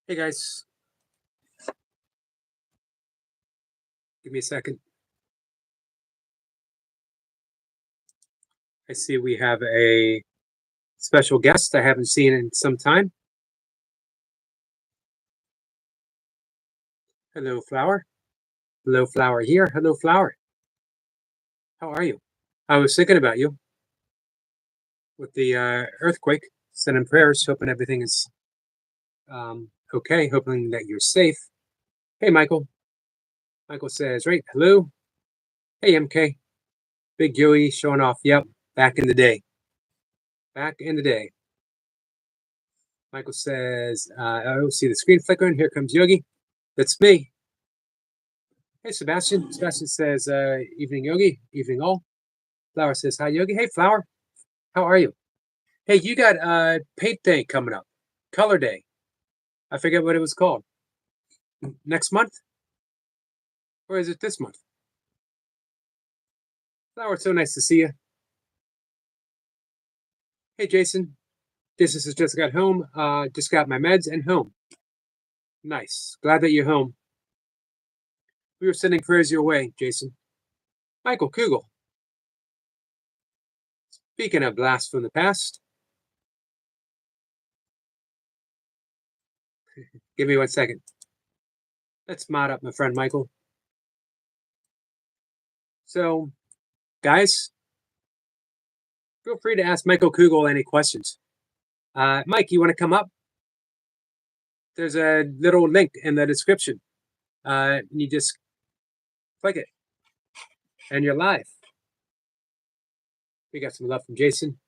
Hey guys, give me a second. I see we have a special guest I haven't seen in some time. Hello, Flower. Hello, Flower here. Hello, Flower. How are you? I was thinking about you with the earthquake. Sending prayers, hoping everything is okay, hoping that you're safe. Hey, Michael. Michael says, right, hello. Hey, MK. Big Joey showing off. Yep, back in the day. Back in the day. Michael says, I don't see the screen flickering. Here comes Yogi. That's me. Hey, Sebastian. Sebastian says, evening, Yogi. Evening, all. Flower says, hi, Yogi. Hey, Flower. How are you? Hey, you got paint day coming up. Color day. I forget what it was called. Next month? Or is it this month? Flower, it's so nice to see you. Hey, Jason. Jason says, just got home. Just got my meds and home. Nice. Glad that you're home. We were sending prayers your way, Jason. Michael Kugel. Speaking of blasts from the past, give me 1 second. Let's mod up my friend Michael. So, guys, feel free to ask Michael Kugel any questions. Mike, you want to come up? There's a little link in the description. And you just click it, and you're live. We got some love from Jason.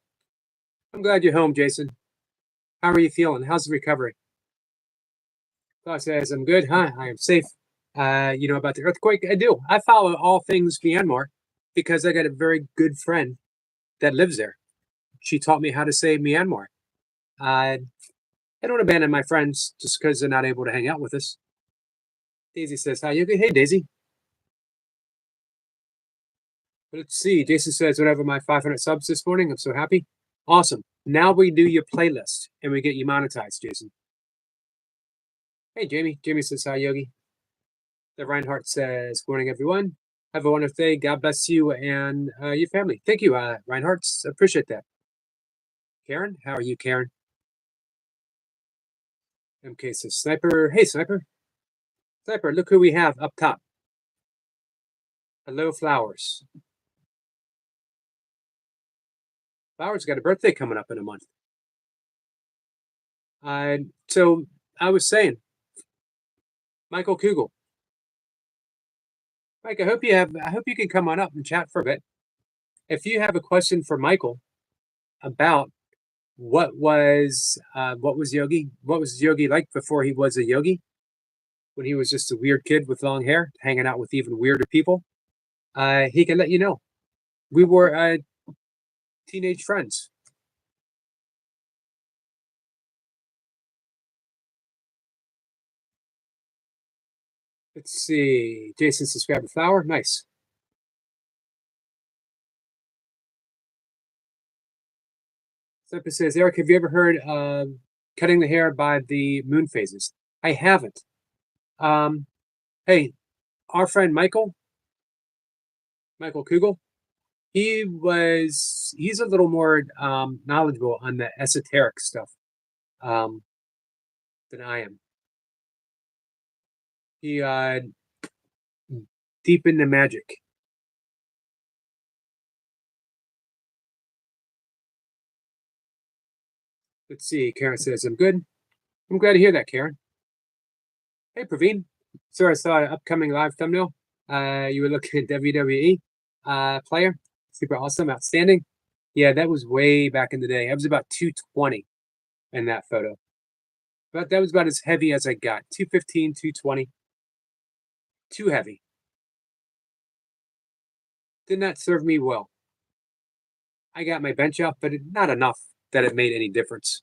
I'm glad you're home, Jason. How are you feeling? How's the recovery? Clark says, I'm good. Hi, I am safe. You know about the earthquake? I do. I follow all things Myanmar because I got a very good friend that lives there. She taught me how to say Myanmar. I don't abandon my friends just because they're not able to hang out with us. Daisy says, hi, Yogi. Hey, Daisy. Let's see. Jason says, whatever my 500 subs this morning. I'm so happy. Awesome. Now we do your playlist and we get you monetized, Jason. Hey, Jamie. Jamie says, hi, Yogi. The Reinhardt says, good morning, everyone. Have a wonderful day. God bless you and your family. Thank you, Reinhardt. Appreciate that. Karen, how are you, Karen? MK says, Sniper. Hey, Sniper. Sniper, look who we have up top. Hello, Flowers. Flowers got a birthday coming up in a month. So I was saying, Michael Kugel. Mike, I hope you can come on up and chat for a bit. If you have a question for Michael about what was Yogi like before he was a yogi, when he was just a weird kid with long hair, hanging out with even weirder people, he can let you know. We were teenage friends. Let's see. Jason subscribed to Flower. Nice. Simple says, Eric, have you ever heard of cutting the hair by the moon phases? I haven't. Hey, our friend Michael Kugel, he's a little more knowledgeable on the esoteric stuff um, than I am. He deep into magic. Let's see. Karen says, I'm good. I'm glad to hear that, Karen. Hey, Praveen. So I saw an upcoming live thumbnail. You were looking at WWE player. Super awesome. Outstanding. Yeah, that was way back in the day. I was about 220 in that photo. But that was about as heavy as I got. 215, 220. Too heavy. Did not serve me well. I got my bench up, but not enough that it made any difference.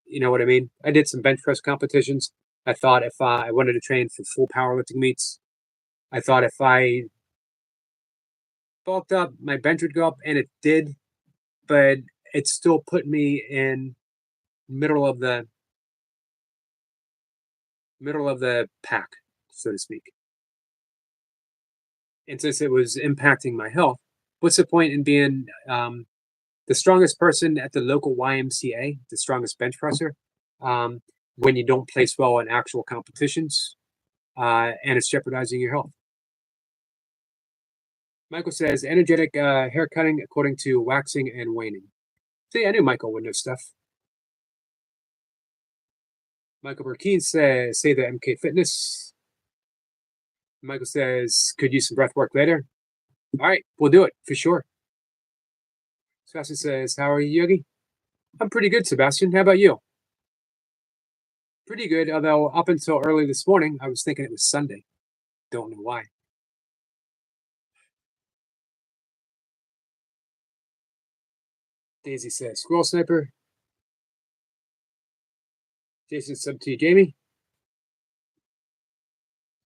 You know what I mean? I did some bench press competitions. I thought if I wanted to train for full powerlifting meets, I thought if I bulked up, my bench would go up, and it did, but it still put me in middle of the middle of the pack, so to speak. And since it was impacting my health, what's the point in being the strongest person at the local YMCA, the strongest bench presser, um, when you don't place well in actual competitions and it's jeopardizing your health? Michael says energetic hair cutting according to waxing and waning. See, I knew Michael would know stuff. Michael Burkeen says, say the MK Fitness. Michael says, could use some breath work later. All right, we'll do it for sure. Sebastian says, how are you, Yogi? I'm pretty good, Sebastian. How about you? Pretty good, although up until early this morning, I was thinking it was Sunday. Don't know why. Daisy says, squirrel sniper. Jason sub to you, Jamie.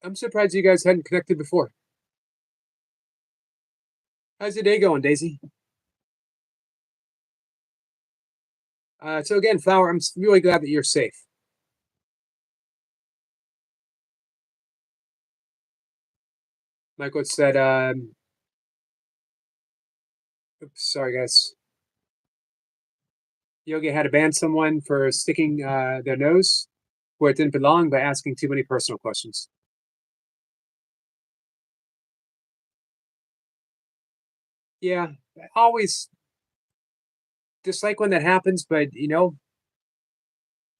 I'm surprised you guys hadn't connected before. How's your day going, Daisy? So again, Flower, I'm really glad that you're safe. Michael said, oops, sorry guys. Yogi had to ban someone for sticking their nose where it didn't belong by asking too many personal questions. Yeah, I always dislike when that happens, but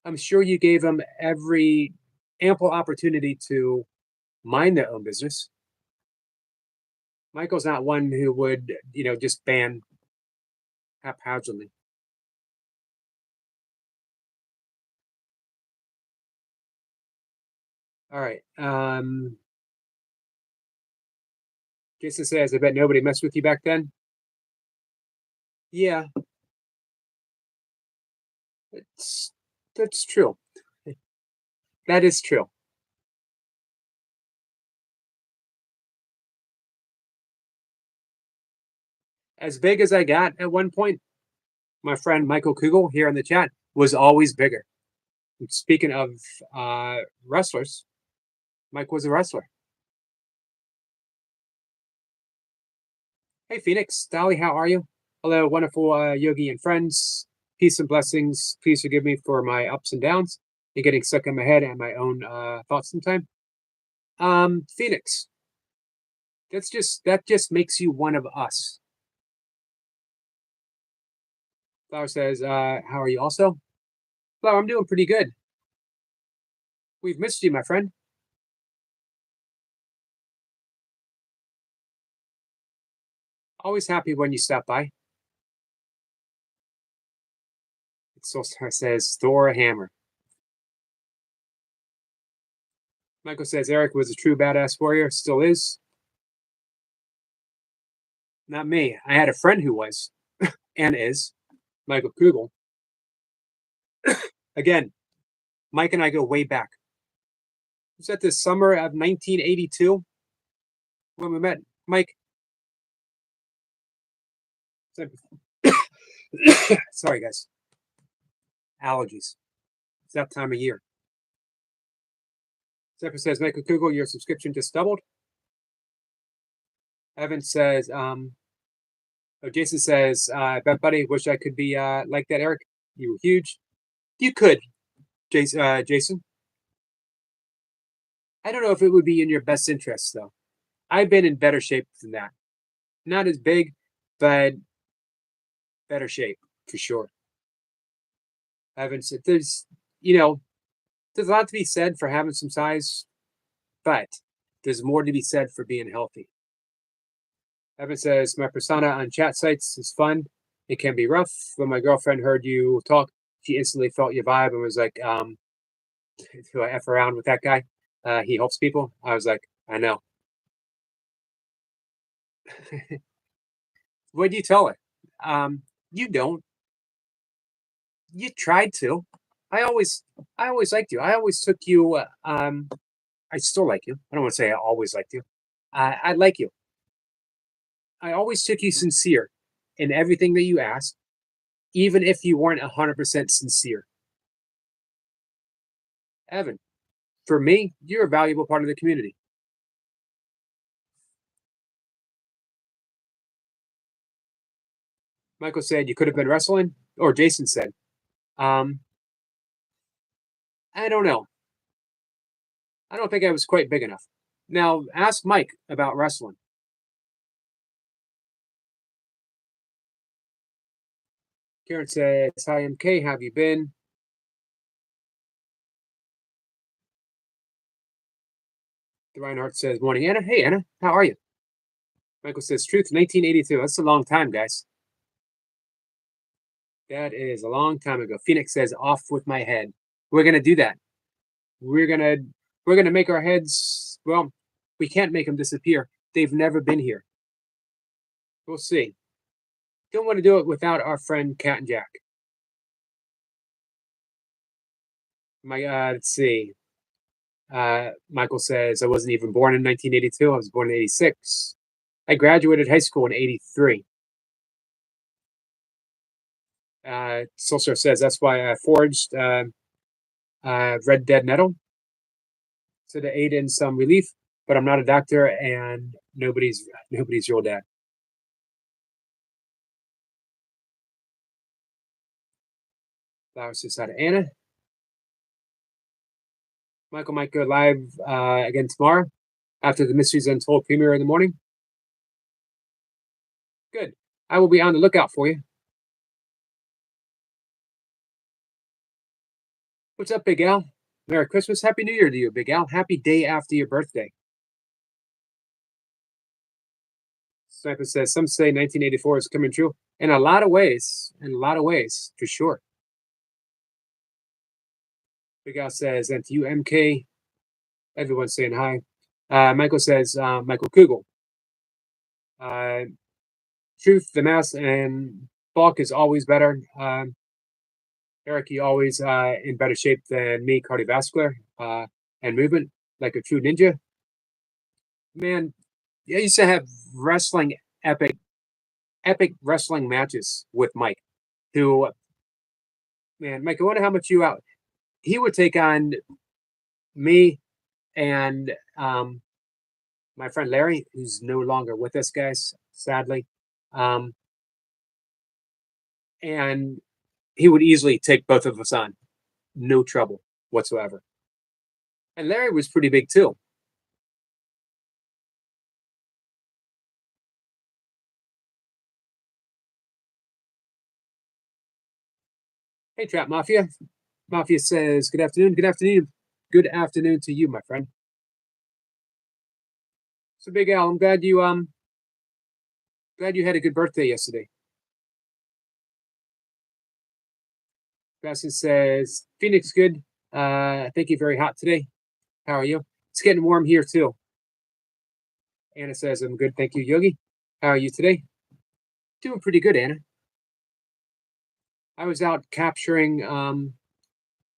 I'm sure you gave them every ample opportunity to mind their own business. Michael's not one who would, just ban haphazardly. All right. Jason says, I bet nobody messed with you back then. Yeah, that's true. That is true. As big as I got at one point, my friend Michael Kugel here in the chat was always bigger. Speaking of wrestlers, Mike was a wrestler. Hey, Phoenix, Dolly, how are you? Hello, wonderful yogi and friends. Peace and blessings. Please forgive me for my ups and downs and getting stuck in my head and my own thoughts sometimes. Phoenix, that just makes you one of us. Flower says, how are you also? Flower, I'm doing pretty good. We've missed you, my friend. Always happy when you stop by. Soulstar says, Thor a hammer. Michael says, Eric was a true badass warrior, still is. Not me. I had a friend who was and is, Michael Kugel. Again, Mike and I go way back. It was at the summer of 1982 when we met. Mike. Sorry, guys. Allergies. It's that time of year. Zephyr says, Michael Kugel, your subscription just doubled. Evan says, Jason says, I bet, buddy, wish I could be like that, Eric. You were huge. You could, Jason. I don't know if it would be in your best interest, though. I've been in better shape than that. Not as big, but better shape for sure. Evan said, there's a lot to be said for having some size, but there's more to be said for being healthy. Evan says, my persona on chat sites is fun. It can be rough. When my girlfriend heard you talk, she instantly felt your vibe and was like, do I F around with that guy? He helps people. I was like, I know. What did you tell her? You don't. You tried to. I always liked you. I always took you. I still like you. I don't want to say I always liked you. I like you. I always took you sincere in everything that you asked, even if you weren't 100% sincere. Evan, For me, you're a valuable part of the community. Michael said you could have been wrestling, or Jason said, um, I don't know. I don't think I was quite big enough. Now, ask Mike about wrestling. Karen says, hi, MK, how have you been? The Reinhardt says, morning, Anna. Hey, Anna, how are you? Michael says, truth, 1982. That's a long time, guys. That is a long time ago. Phoenix says, off with my head. We're going to do that. We're going to we're going to make our heads, well, we can't make them disappear. They've never been here. We'll see. Don't want to do it without our friend Cat and Jack. Let's see. Michael says, I wasn't even born in 1982. I was born in 86. I graduated high school in 83. Solskjaer says, that's why I forged Red Dead Metal to aid in some relief, but I'm not a doctor and nobody's your dad. Flowers says, hi to Anna. Michael might go live again tomorrow after the Mysteries Untold premiere in the morning. Good. I will be on the lookout for you. What's up, Big Al? Merry Christmas. Happy New Year to you, Big Al. Happy day after your birthday. Sniper says, some say 1984 is coming true. In a lot of ways, for sure. Big Al says, and to you, MK. Everyone's saying hi. Michael says, Michael Kugel. Truth, the mass, and bulk is always better. Eric, you always in better shape than me, cardiovascular and movement, like a true ninja. Man, I used to have wrestling epic wrestling matches with Mike. Who, man, Mike, I wonder how much you out. He would take on me and my friend Larry, who's no longer with us, guys, sadly. Um, and he would easily take both of us on, no trouble whatsoever. And Larry was pretty big too. Hey, Trap Mafia. Mafia says, good afternoon. Good afternoon. Good afternoon to you, my friend. So, Big Al, I'm glad you had a good birthday yesterday. Baskin says, Phoenix, good. I think you're very hot today. How are you? It's getting warm here too. Anna says, I'm good. Thank you, Yogi. How are you today? Doing pretty good, Anna. I was out capturing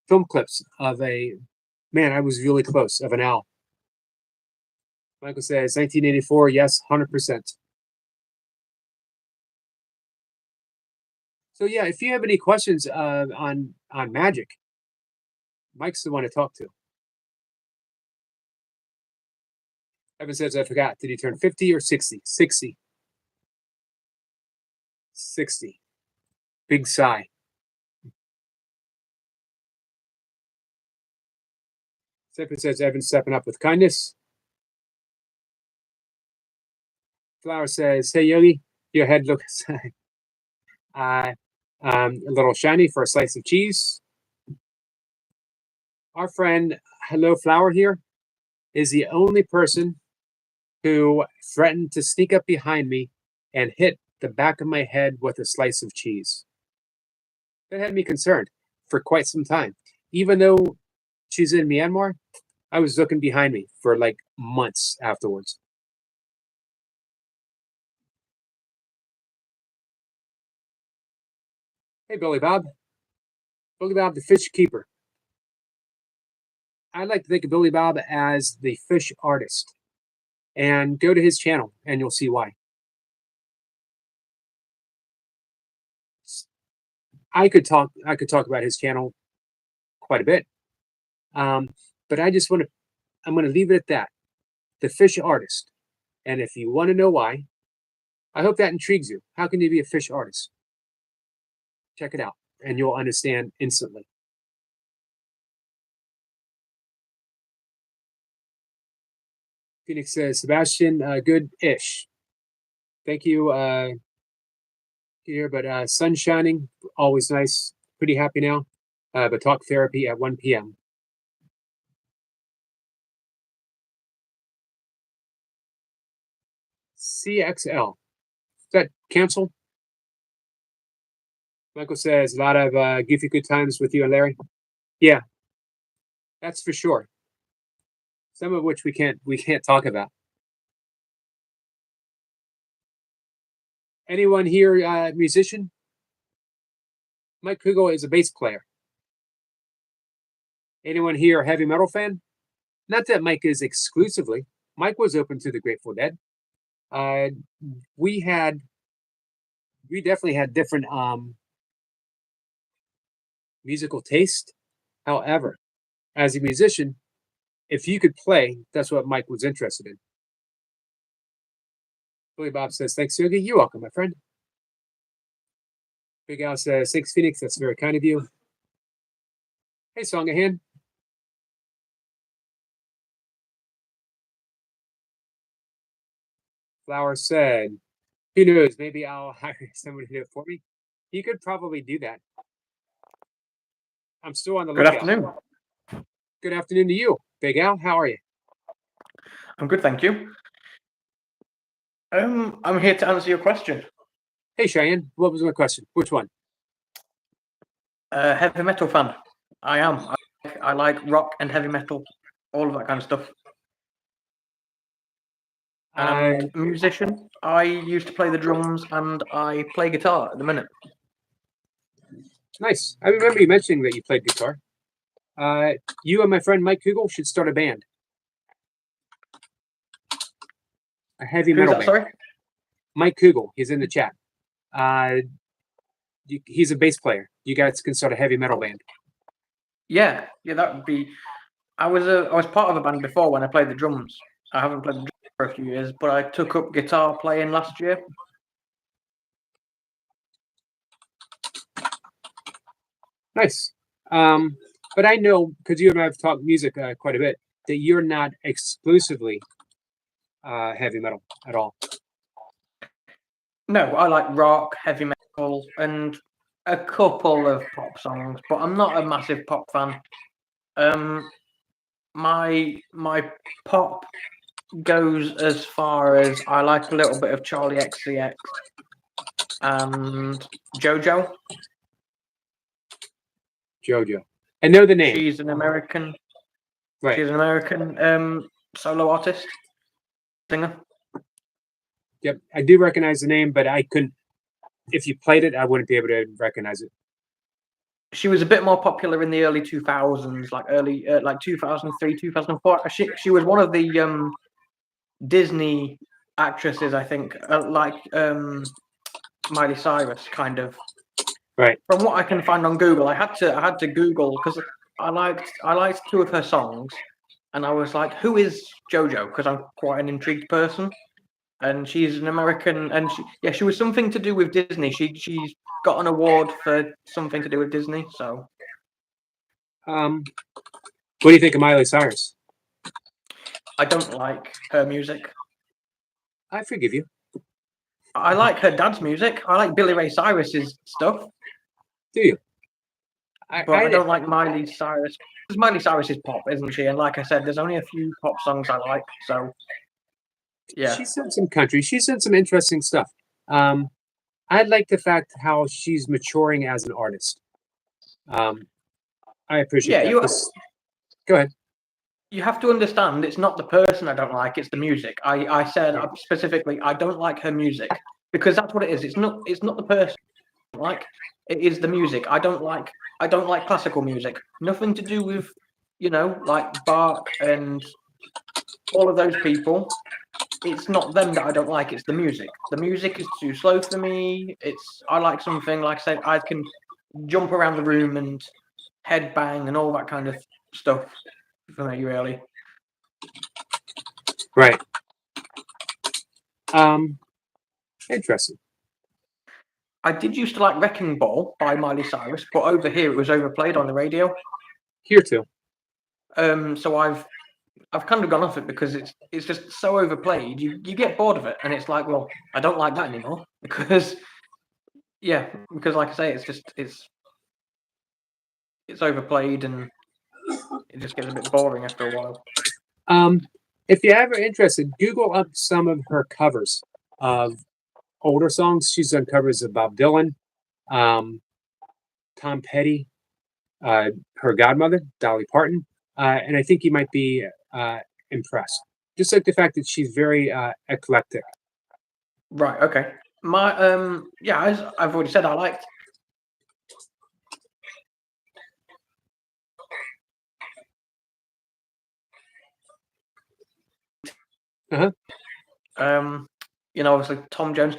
film clips of a man. I was really close of an owl. Michael says 1984. Yes, 100%. So yeah, if you have any questions on magic, Mike's the one to talk to. Evan says I forgot. Did he turn 50 or 60? 60. 60. Big sigh. Stephen says Evan stepping up with kindness. Flower says, hey Yogi, your head looks a little shiny for a slice of cheese. Our friend Hello Flower here is the only person who threatened to sneak up behind me and hit the back of my head with a slice of cheese. That had me concerned for quite some time. Even though she's in Myanmar, I was looking behind me for like months afterwards. Hey, Billy Bob. Billy Bob, the fish keeper. I like to think of Billy Bob as the fish artist. And go to his channel and you'll see why. I could talk about his channel quite a bit. But but I'm going to leave it at that. The fish artist. And if you want to know why, I hope that intrigues you. How can you be a fish artist? Check it out, and you'll understand instantly. Phoenix says, Sebastian, good-ish. Thank you. Here, but sun shining, always nice. Pretty happy now. But talk therapy at 1 p.m. CXL. Is that canceled? Michael says, a lot of goofy good times with you and Larry. Yeah, that's for sure. Some of which we can't talk about. Anyone here musician? Mike Kugel is a bass player. Anyone here a heavy metal fan? Not that Mike is exclusively. Mike was open to the Grateful Dead. We definitely had different musical taste. However, as a musician, if you could play, that's what Mike was interested in. Billy Bob says, thanks, Yogi. You're welcome, my friend. Big Al says, thanks, Phoenix. That's very kind of you. Hey, Song of Hand. Flower said, who knows? Maybe I'll hire someone to do it for me. You could probably do that. I'm still on the lookout. Good afternoon. Good afternoon to you, Big Al. How are you? I'm good, thank you. I'm here to answer your question. Hey, Cheyenne. What was my question? Which one? Heavy metal fan. I am. I like rock and heavy metal, all of that kind of stuff. And musician. I used to play the drums and I play guitar at the minute. Nice. I remember you mentioning that you played guitar. You and my friend Mike Kugel should start a band. A heavy metal band. Sorry? Mike Kugel. He's in the chat. He's a bass player. You guys can start a heavy metal band. Yeah, that would be. I was part of a band before when I played the drums. I haven't played the drums for a few years, but I took up guitar playing last year. Nice. But I know, because you and I have talked music quite a bit, that you're not exclusively heavy metal at all. No, I like rock, heavy metal, and a couple of pop songs, but I'm not a massive pop fan. My pop goes as far as I like a little bit of Charlie XCX and JoJo. I know the name. She's an American. Right. She's an American solo artist, singer. Yep, I do recognize the name, but I couldn't. If you played it, I wouldn't be able to recognize it. She was a bit more popular in the early 2000s, like 2003, 2004. She was one of the Disney actresses, I think, like Miley Cyrus, kind of. Right. From what I can find on Google, I had to Google because I liked two of her songs, and I was like, who is JoJo? Because I'm quite an intrigued person. And she's an American, and she was something to do with Disney. She's got an award for something to do with Disney. So, what do you think of Miley Cyrus? I don't like her music. I forgive you. I like her dad's music. I like Billy Ray Cyrus's stuff. Do you? I don't like Miley Cyrus. Because Miley Cyrus is pop, isn't she? And like I said, there's only a few pop songs I like. So. Yeah, she's in some country. She's in some interesting stuff. I like the fact how she's maturing as an artist. I appreciate that. Go ahead. You have to understand, it's not the person I don't like; it's the music. I said specifically, I don't like her music because that's what it is. It's not the person I don't like. It is the music. I don't like classical music. Nothing to do with like Bach and all of those people. It's not them that I don't like, it's the music. The music is too slow for me. I like something, like I said, I can jump around the room and headbang and all that kind of stuff. for me, really. Right. Interesting. I did used to like Wrecking Ball by Miley Cyrus, but over here it was overplayed on the radio. Here too. So I've kind of gone off it because it's just so overplayed. You get bored of it, and it's like, well, I don't like that anymore because like I say, it's overplayed and it just gets a bit boring after a while. If you're ever interested, Google up some of her covers of older songs. She's done covers of Bob Dylan, Tom Petty, her godmother, Dolly Parton, and I think you might be impressed. Just like the fact that she's very eclectic. Right. Okay. My as I've already said, I liked. Obviously Tom Jones,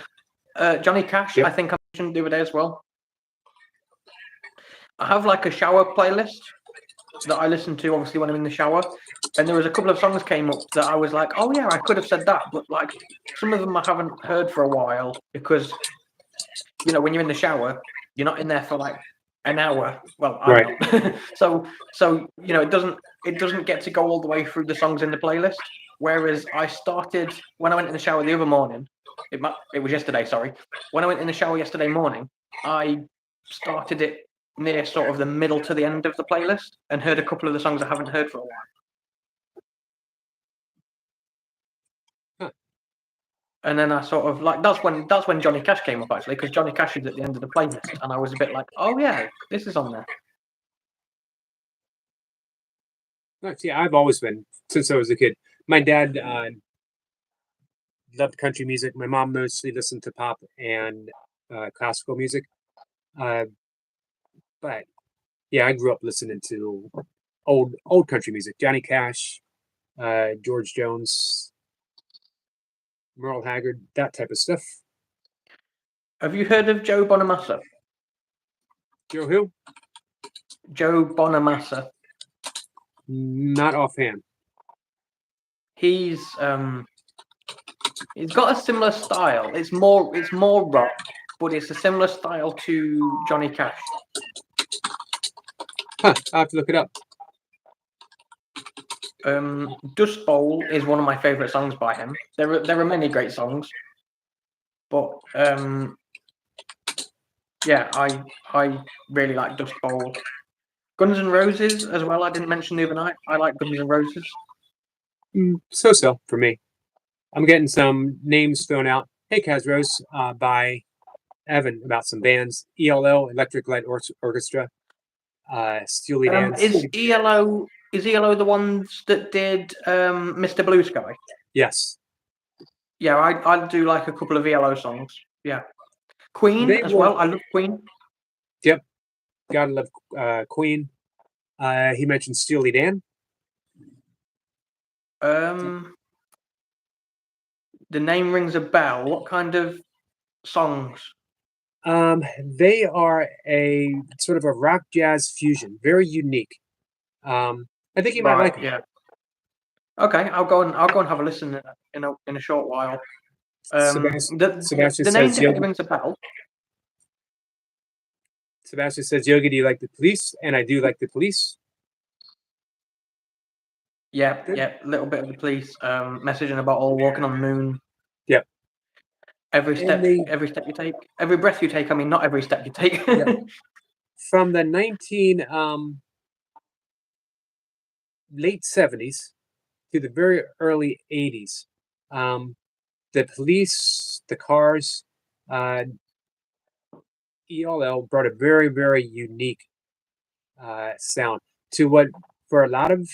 Johnny Cash. Yep. I think I mentioned the other day as well. I have like a shower playlist that I listen to, obviously when I'm in the shower, and there was a couple of songs came up that I was like, oh yeah, I could have said that, but like some of them I haven't heard for a while because when you're in the shower, you're not in there for like an hour. Well, I'm Right. not. so it doesn't get to go all the way through the songs in the playlist. Whereas I started when I went in the shower the other morning. It was yesterday. Sorry, when I went in the shower yesterday morning, I started it near sort of the middle to the end of the playlist and heard a couple of the songs I haven't heard for a while. Huh. And then I sort of like that's when Johnny Cash came up actually, because Johnny Cash is at the end of the playlist, and I was a bit like, oh yeah, this is on there. Nice. Yeah, I've always been since I was a kid. My dad loved country music. My mom mostly listened to pop and classical music. But yeah, I grew up listening to old country music. Johnny Cash, George Jones, Merle Haggard, that type of stuff. Have you heard of Joe Bonamassa? Joe who? Joe Bonamassa. Not offhand. He's got a similar style. It's more rock, but it's a similar style to Johnny Cash. Huh, I'll have to look it up. Dust Bowl is one of my favorite songs by him. There are many great songs, but I really like Dust Bowl. Guns N' Roses as well. I didn't mention the other night. I like Guns N' Roses. So for me. I'm getting some names thrown out. Hey, Kazrose, by Evan about some bands. ELO, Electric Light Orchestra, Steely Dan. Is ELO the ones that did Mr. Blue Sky? Yes. Yeah, I do like a couple of ELO songs. Yeah. Queen as well. I love Queen. Yep. Gotta love Queen. He mentioned Steely Dan. The name rings a bell. What kind of songs? They are a sort of a rock jazz fusion, very unique. I think you might like them. Yeah. Okay, I'll go and have a listen in a short while. Sebastian the name definitely rings a bell. Sebastian says, Yogi, do you like the Police? And I do like the Police. Yeah, a little bit of the Police. Messaging about all walking on the moon. Yep. Every step you take, every breath you take. I mean, not every step you take. Yep. From the late 70s to the very early 80s, the Police, the Cars, ELL brought a very, very unique sound to what, for a lot of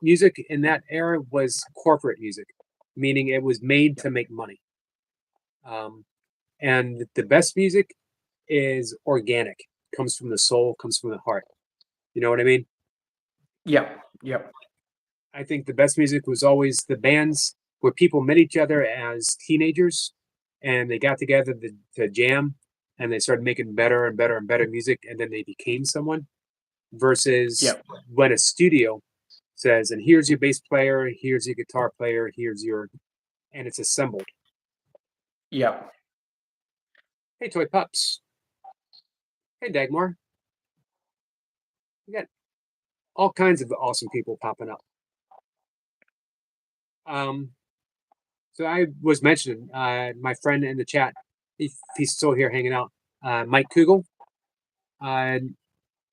music in that era, was corporate music, meaning it was made to make money. And the best music is organic, comes from the soul, comes from the heart. You know what I mean? Yep. I think the best music was always the bands where people met each other as teenagers and they got together to jam and they started making better and better and better music, and then they became someone, versus when a studio says, and here's your bass player, here's your guitar player, and it's assembled. Yeah. Hey, Toy Pups. Hey, Dagmar. We got all kinds of awesome people popping up. So I was mentioning my friend in the chat, if he's still here hanging out, Mike Kugel. Him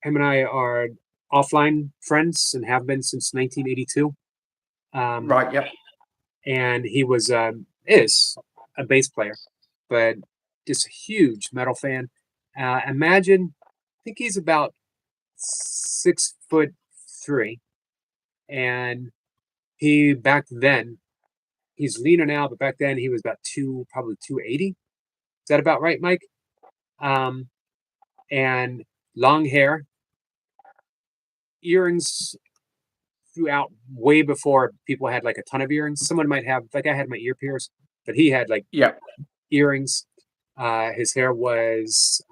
and I are offline friends and have been since 1982. Right. Yep. And he is a bass player, but just a huge metal fan. Imagine, I think he's about 6'3", and he back then he's leaner now, but back then he was about probably 280. Is that about right, Mike? And long hair, earrings throughout way before people had like a ton of earrings. Someone might have, like I had my ear pierced, but he had like earrings. His hair was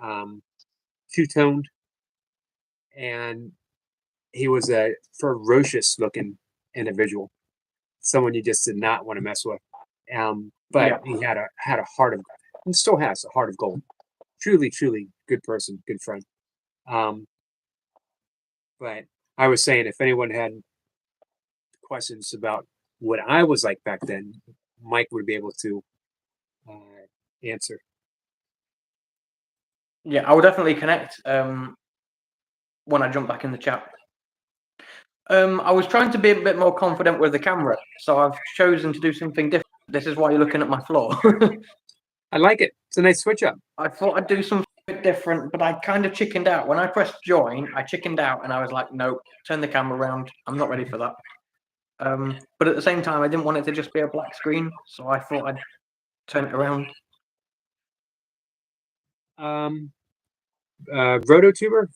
two-toned, and he was a ferocious looking individual, someone you just did not want to mess with. But he had a heart of, and still has a heart of gold. Truly, truly good person, good friend. But I was saying, if anyone had questions about what I was like back then, Mike would be able to answer. Yeah, I will definitely connect when I jump back in the chat. I was trying to be a bit more confident with the camera, so I've chosen to do something different. This is why you're looking at my floor. I like it. It's a nice switch up. I thought I'd do something different, but I kind of chickened out. When I pressed join, I chickened out and I was like, nope, turn the camera around. I'm not ready for that. But at the same time, I didn't want it to just be a black screen, so I thought I'd turn it around. Rotuber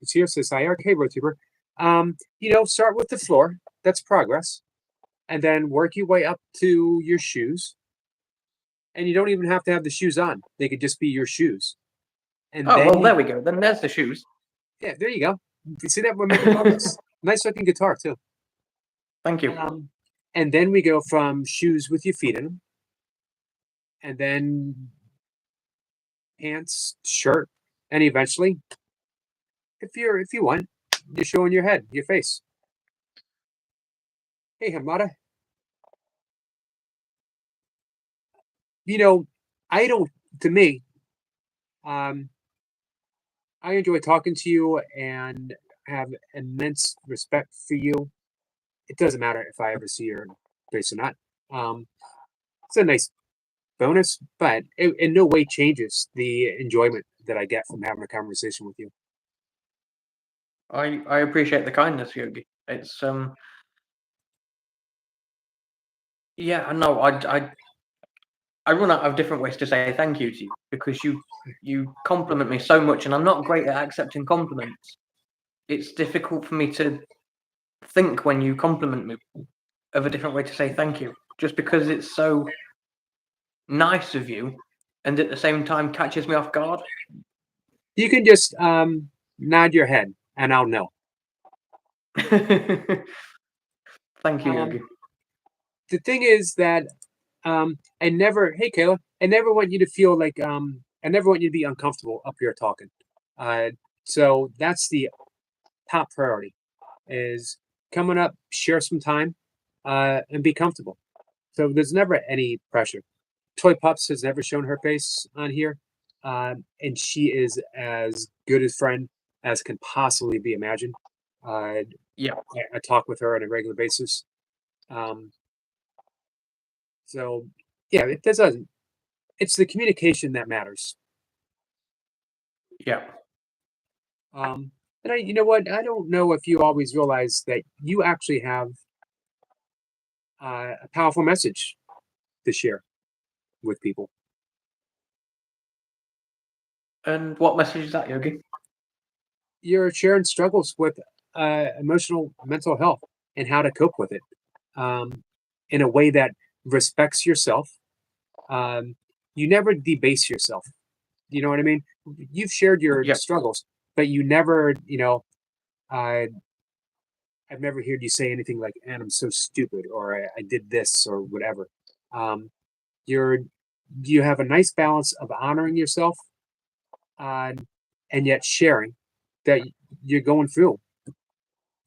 is here, says hi, hey, Rotuber. Start with the floor. That's progress. And then work your way up to your shoes. And you don't even have to have the shoes on. They could just be your shoes. And there we go. Then there's the shoes. Yeah, there you go. You see that? We're making progress. Nice looking guitar, too. Thank you. And then we go from shoes with your feet in them. And then pants, shirt, and eventually, if you want, you're showing your head, your face. Hey, Hamada. To me, I enjoy talking to you and have immense respect for you. It doesn't matter if I ever see your face or not. It's a nice bonus, but it in no way changes the enjoyment that I get from having a conversation with you. I appreciate the kindness, Yogi. It's yeah, I know. I run out of different ways to say thank you to you because you compliment me so much, and I'm not great at accepting compliments. It's difficult for me to think when you compliment me of a different way to say thank you, just because it's so nice of you, and at the same time catches me off guard. You can just nod your head, and I'll know. Thank you, Yogi. The thing is that hey Kayla, I never want you to feel like I never want you to be uncomfortable up here talking. So that's the top priority, is coming up, share some time, and be comfortable. So there's never any pressure. Toy Pups has never shown her face on here, and she is as good a friend as can possibly be imagined. Yeah, I talk with her on a regular basis. So yeah, it doesn't. It's the communication that matters. yeah. And you know what? I don't know if you always realize that you actually have a powerful message to share with people. And what message is that, Yogi? You're sharing struggles with emotional mental health and how to cope with it in a way that respects yourself. You never debase yourself. You know what I mean? You've shared your struggles, but you never, I've never heard you say anything like, "And I'm so stupid," or I did this or whatever. Um, you're you have a nice balance of honoring yourself, uh, and yet sharing that you're going through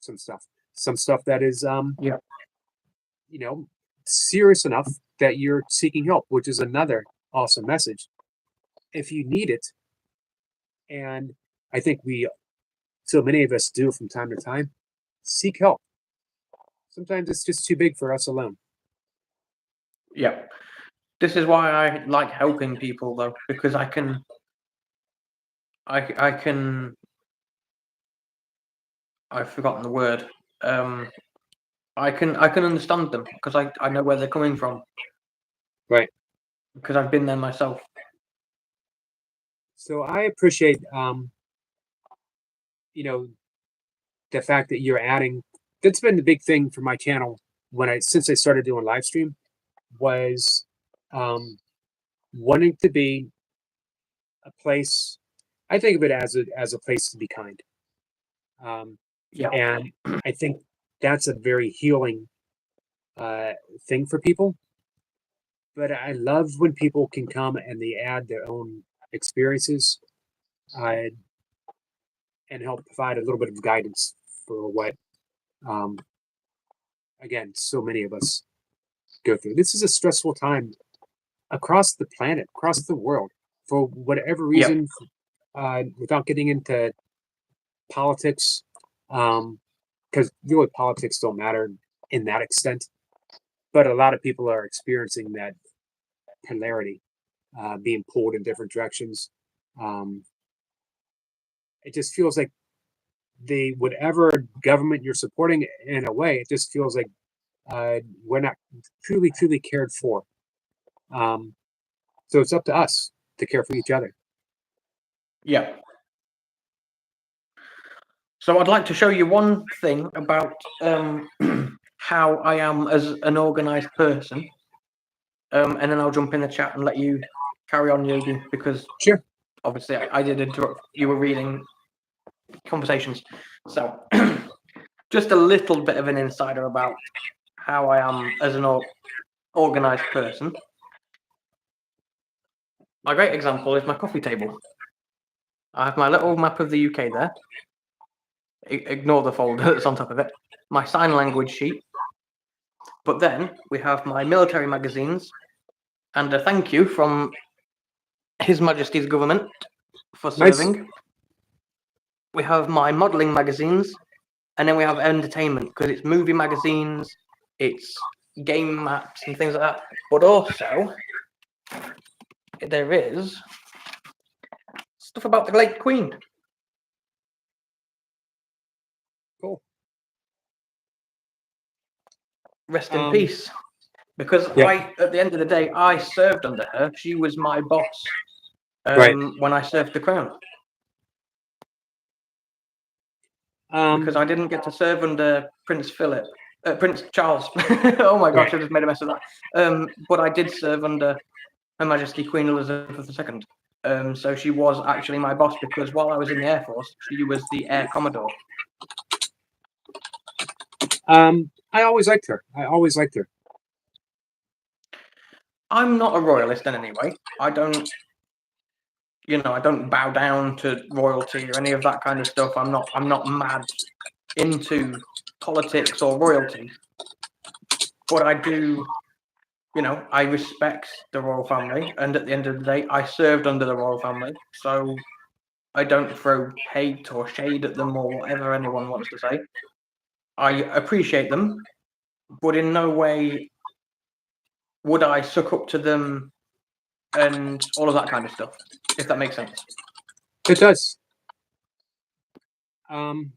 some stuff that is Yeah. you know serious enough that you're seeking help, which is another awesome message. If you need it, and I think so many of us do from time to time, seek help. Sometimes it's just too big for us alone. Yeah. This is why I like helping people though, because I can I've forgotten the word. Um, I can understand them because I know where they're coming from Right. because I've been there myself. So I appreciate you know the fact that you're adding. That's been the big thing for my channel when I since I started doing live stream was um, wanting to be a place. I think of it as a place to be kind, um, Yeah. and I think that's a very healing uh, thing for people. But I love when people can come and they add their own experiences uh, and help provide a little bit of guidance for what, um, again, so many of us go through. This is a stressful time across the planet, across the world, for whatever Yeah. reason. Without getting into politics, because really politics don't matter in that extent. But a lot of people are experiencing that polarity, being pulled in different directions. Um, it just feels like the whatever government you're supporting in a way, it just feels like we're not truly cared for. Um, so it's up to us to care for each other. Yeah. So I'd like to show you one thing about how I am as an organized person, and then I'll jump in the chat and let you carry on, Yogi, because Sure. obviously I did interrupt. You were reading conversations, so just a little bit of an insider about how I am as an organized person. My great example is my coffee table. I have my little map of the UK there. Ignore the folder that's on top of it. My sign language sheet. But then we have my military magazines and a thank you from His Majesty's government for Nice. serving. We have my modelling magazines, and then we have entertainment because it's movie magazines, it's game maps and things like that. But also there is stuff about the late Queen. Cool. Rest in peace. Because Yeah. at the end of the day, I served under her. She was my boss Right. when I served the Crown. Because I didn't get to serve under Prince Philip, Prince Charles. Oh my gosh, Right. I just made a mess of that. But I did serve under Her Majesty Queen Elizabeth II. So she was actually my boss because while I was in the Air Force, she was the Air Commodore. I always liked her. I always liked her. I'm not a royalist in any way. I don't bow down to royalty or any of that kind of stuff. I'm not mad into politics or royalty. But I do, I respect the royal family, and at the end of the day, I served under the royal family, so I don't throw hate or shade at them or whatever anyone wants to say. I appreciate them, but in no way would I suck up to them and all of that kind of stuff, if that makes sense. It does. Um,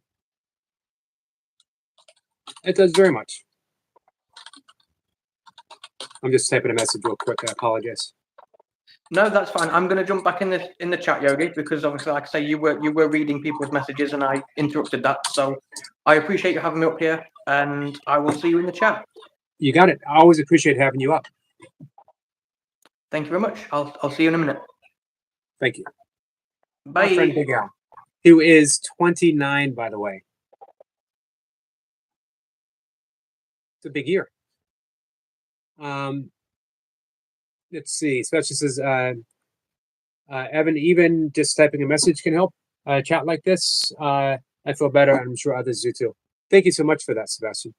it does very much. I'm just typing a message real quick. I apologize. No, that's fine. I'm going to jump back in the chat, Yogi, because obviously, like I say, you were reading people's messages and I interrupted that. So I appreciate you having me up here, and I will see you in the chat. You got it. I always appreciate having you up. Thank you very much. I'll see you in a minute. Thank you. Bye. My friend Big Al, who is 29, by the way. It's a big year. Let's see. Especially says Evan, even just typing a message can help. Chat like this, I feel better, and I'm sure others do too. Thank you so much for that, Sebastian.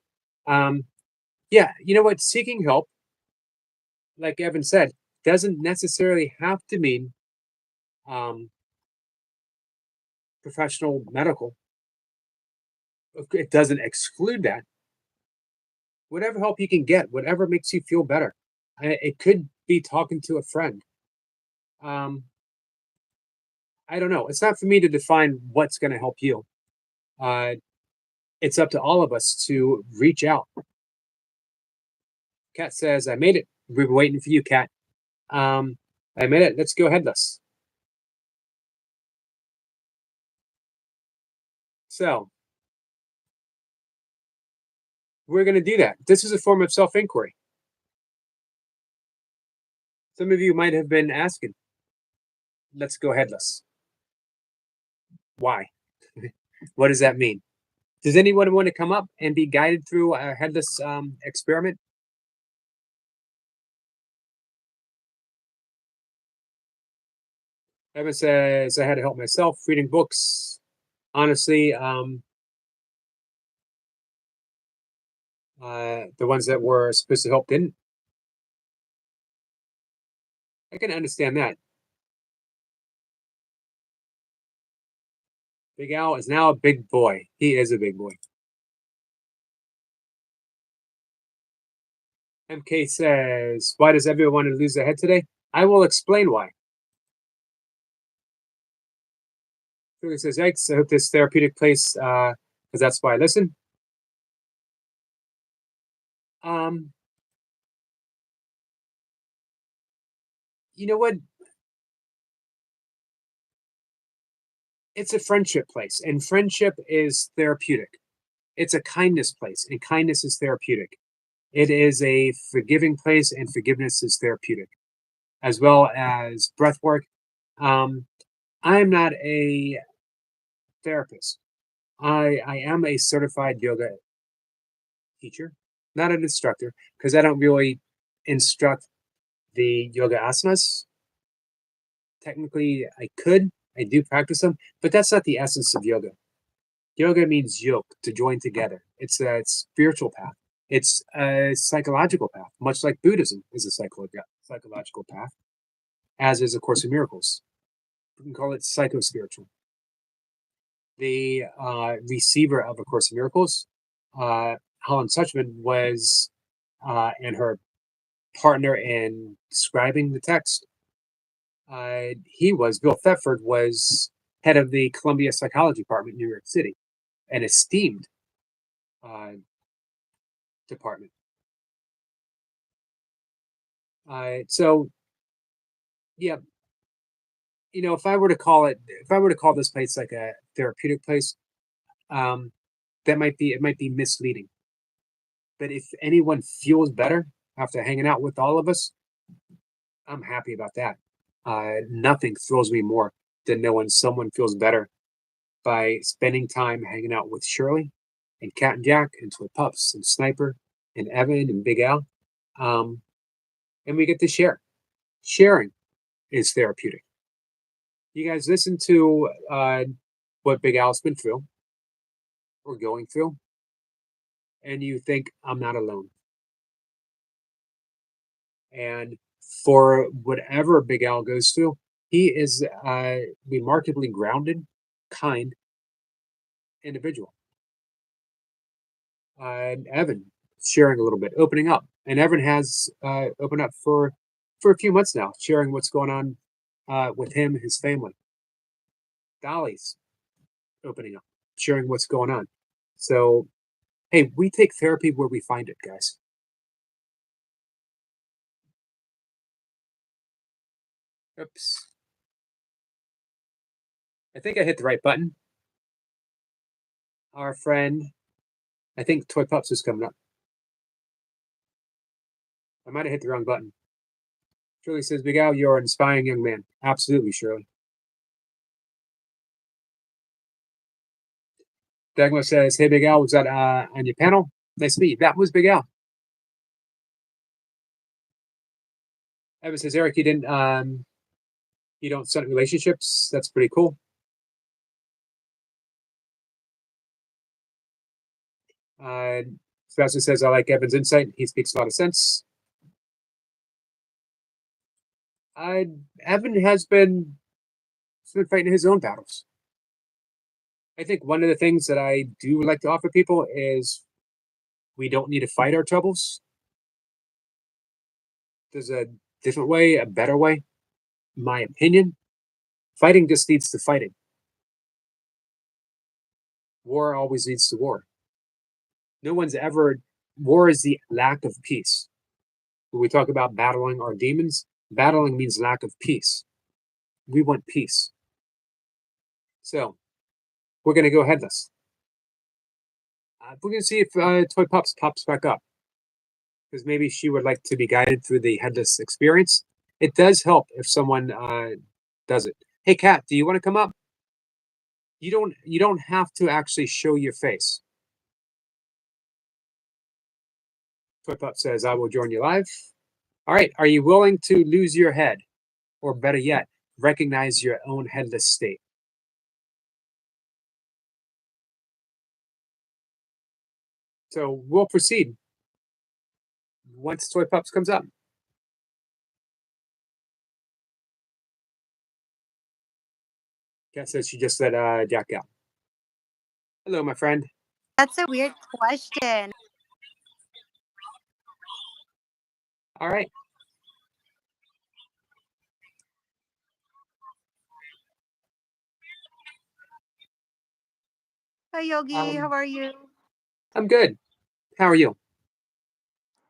Yeah, you know what? Seeking help, like Evan said, doesn't necessarily have to mean professional medical. It doesn't exclude that. Whatever help you can get, whatever makes you feel better. It could be talking to a friend. I don't know. It's not for me to define what's going to help you. It's up to all of us to reach out. Kat says, I made it. We've been waiting for you, Kat. I made it. Let's go headless. So, we're going to do that. This is a form of self-inquiry. Some of you might have been asking, let's go headless. Why? What does that mean? Does anyone want to come up and be guided through a headless experiment? Evan says, I had to help myself reading books. Honestly, the ones that were supposed to help didn't. I can understand that. Big Al is now a big boy. He is a big boy. MK says, why does everyone want to lose their head today? I will explain why. Julie says, yikes, I hope this therapeutic place, because that's why I listen. You know what? It's a friendship place, and friendship is therapeutic. It's a kindness place, and kindness is therapeutic. It is a forgiving place, and forgiveness is therapeutic, as well as breath work. I am not a therapist. I am a certified yoga teacher, not an instructor, because I don't really instruct the yoga asanas. Technically, I could. I do practice them, but that's not the essence of yoga. Yoga means yoke, to join together. It's a spiritual path. It's a psychological path, much like Buddhism is a psychological path, as is A Course in Miracles. We can call it psycho-spiritual. The receiver of A Course in Miracles, Helen Suchman, was, and her partner in describing the text, Bill Thetford was head of the Columbia Psychology Department in New York City, an esteemed department. So, yeah, you know, if I were to call this place like a therapeutic place, it might be misleading. But if anyone feels better after hanging out with all of us, I'm happy about that. Nothing thrills me more than knowing someone feels better by spending time hanging out with Shirley and Cat and Jack and Toy Pups and Sniper and Evan and Big Al. And we get to share. Sharing is therapeutic. You guys listen to what Big Al's been through or going through, and you think, I'm not alone. And for whatever Big Al goes through, he is a remarkably grounded, kind individual. And Evan sharing a little bit, opening up, and Evan has opened up for a few months now, sharing what's going on with him and his family. Dolly's opening up, sharing what's going on. So, hey, we take therapy where we find it, guys. Oops. I think I hit the right button. Our friend, I think Toy Pups is coming up. I might have hit the wrong button. Shirley says, Big Al, you're an inspiring young man. Absolutely, Shirley. Dagmar says, hey, Big Al, was that on your panel? Nice to meet you. That was Big Al. Evan says, Eric, you don't start relationships. That's pretty cool. Sebastian says, I like Evan's insight. He speaks a lot of sense. Evan has been fighting his own battles. I think one of the things that I do like to offer people is we don't need to fight our troubles. There's a different way, a better way. In my opinion, fighting just leads to fighting. War always leads to war. War is the lack of peace. When we talk about battling our demons, battling means lack of peace. We want peace. So we're going to go headless. We're going to see if Toy Pops pops back up, because maybe she would like to be guided through the headless experience. It does help if someone does it. Hey, Kat, do you want to come up? You don't have to actually show your face. Toy Pop says, I will join you live. All right. Are you willing to lose your head? Or better yet, recognize your own headless state? So we'll proceed once Toy Pops comes up. Kat says she just let Jack out. Hello, my friend. That's a weird question. All right. Hi, Yogi. How are you? I'm good. How are you?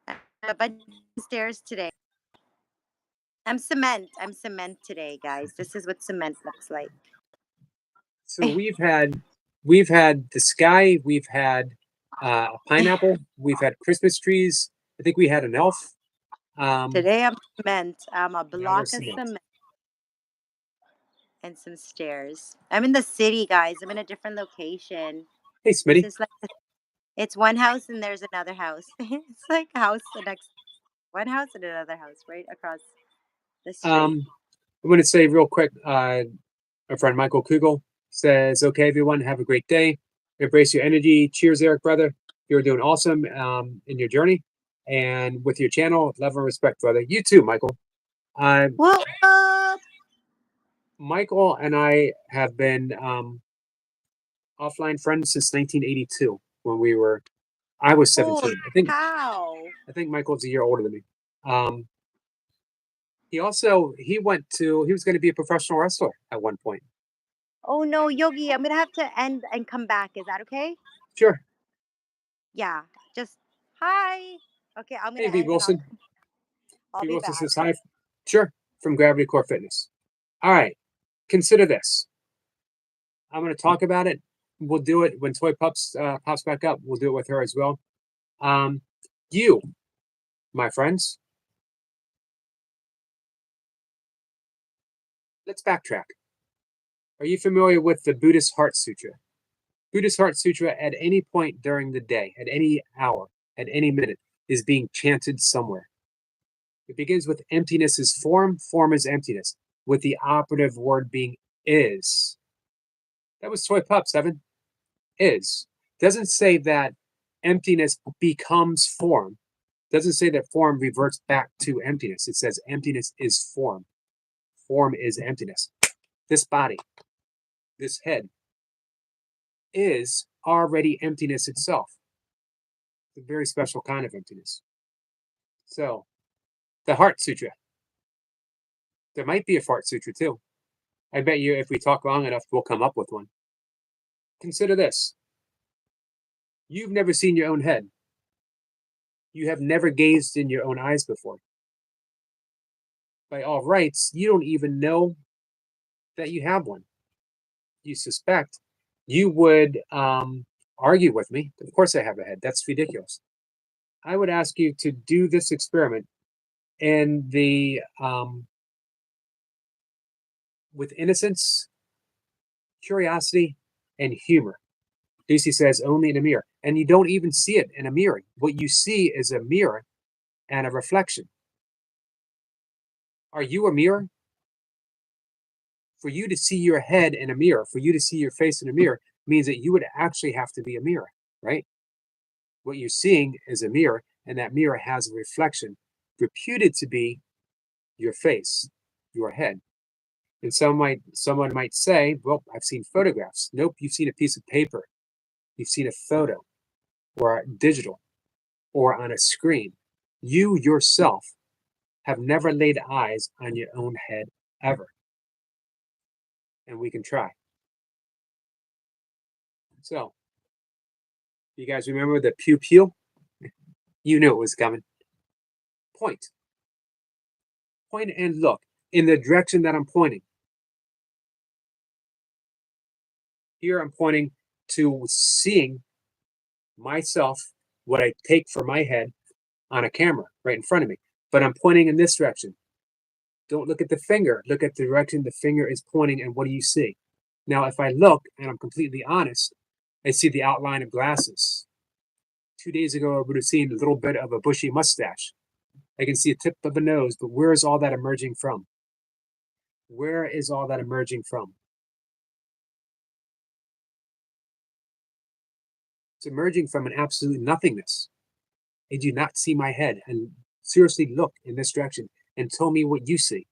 A bunch of stairs today. I'm cement today, guys. This is what cement looks like. So we've had the sky, we've had a pineapple, we've had Christmas trees. I think we had an elf. Today I'm cement. I'm a block of cement. cement and some stairs. I'm in the city, guys. I'm in a different location. Hey, Smitty. This is like it's one house and there's another house. It's like a house the next one house and another house right across the street. I'm going to say real quick. My friend Michael Kugel says, "Okay, everyone, have a great day. Embrace your energy. Cheers, Eric, brother. You're doing awesome in your journey and with your channel. Love and respect, brother. You too, Michael." What up? Michael and I have been offline friends since 1982 when I was 17. I think Michael's a year older than me. He was going to be a professional wrestler at one point. Oh no, Yogi, I'm gonna have to end and come back. Is that okay? Sure. Yeah. Just hi. Okay, I'm gonna Hey, V. Wilson. I'll V. be Wilson back. says hi. Sure. From Gravity Core Fitness. All right. Consider this. I'm going to talk about it. We'll do it when Toy Pups pops back up. We'll do it with her as well. You, my friends. Let's backtrack. Are you familiar with the Buddhist Heart Sutra? Buddhist Heart Sutra at any point during the day, at any hour, at any minute, is being chanted somewhere. It begins with emptiness is form, form is emptiness, with the operative word being is. That was Toy Pup 7. Is. Doesn't say that emptiness becomes form. Doesn't say that form reverts back to emptiness. It says emptiness is form. Form is emptiness. This body, this head, is already emptiness itself. It's a very special kind of emptiness. So, the Heart Sutra. There might be a Fart Sutra too. I bet you if we talk long enough, we'll come up with one. Consider this. You've never seen your own head. You have never gazed in your own eyes before. By all rights, you don't even know that you have one. You suspect. You would argue with me. Of course I have a head. That's ridiculous. I would ask you to do this experiment in the with innocence, curiosity, and humor. Lucy says only in a mirror. And you don't even see it in a mirror. What you see is a mirror and a reflection. Are you a mirror? For you to see your head in a mirror, for you to see your face in a mirror, means that you would actually have to be a mirror, right? What you're seeing is a mirror, and that mirror has a reflection reputed to be your face, your head. And someone might say, well, I've seen photographs. Nope, you've seen a piece of paper. You've seen a photo or digital or on a screen. You yourself have never laid eyes on your own head ever. And we can try. So, you guys remember the pew pew? You knew it was coming. Point. Point and look in the direction that I'm pointing. Here I'm pointing to seeing myself, what I take for my head on a camera right in front of me. But I'm pointing in this direction. Don't look at the finger. Look at the direction the finger is pointing, and what do you see? Now, if I look, and I'm completely honest, I see the outline of glasses. 2 days ago, I would have seen a little bit of a bushy mustache. I can see a tip of a nose, but where is all that emerging from? Where is all that emerging from? It's emerging from an absolute nothingness. I do not see my head, and seriously look in this direction and tell me what you see.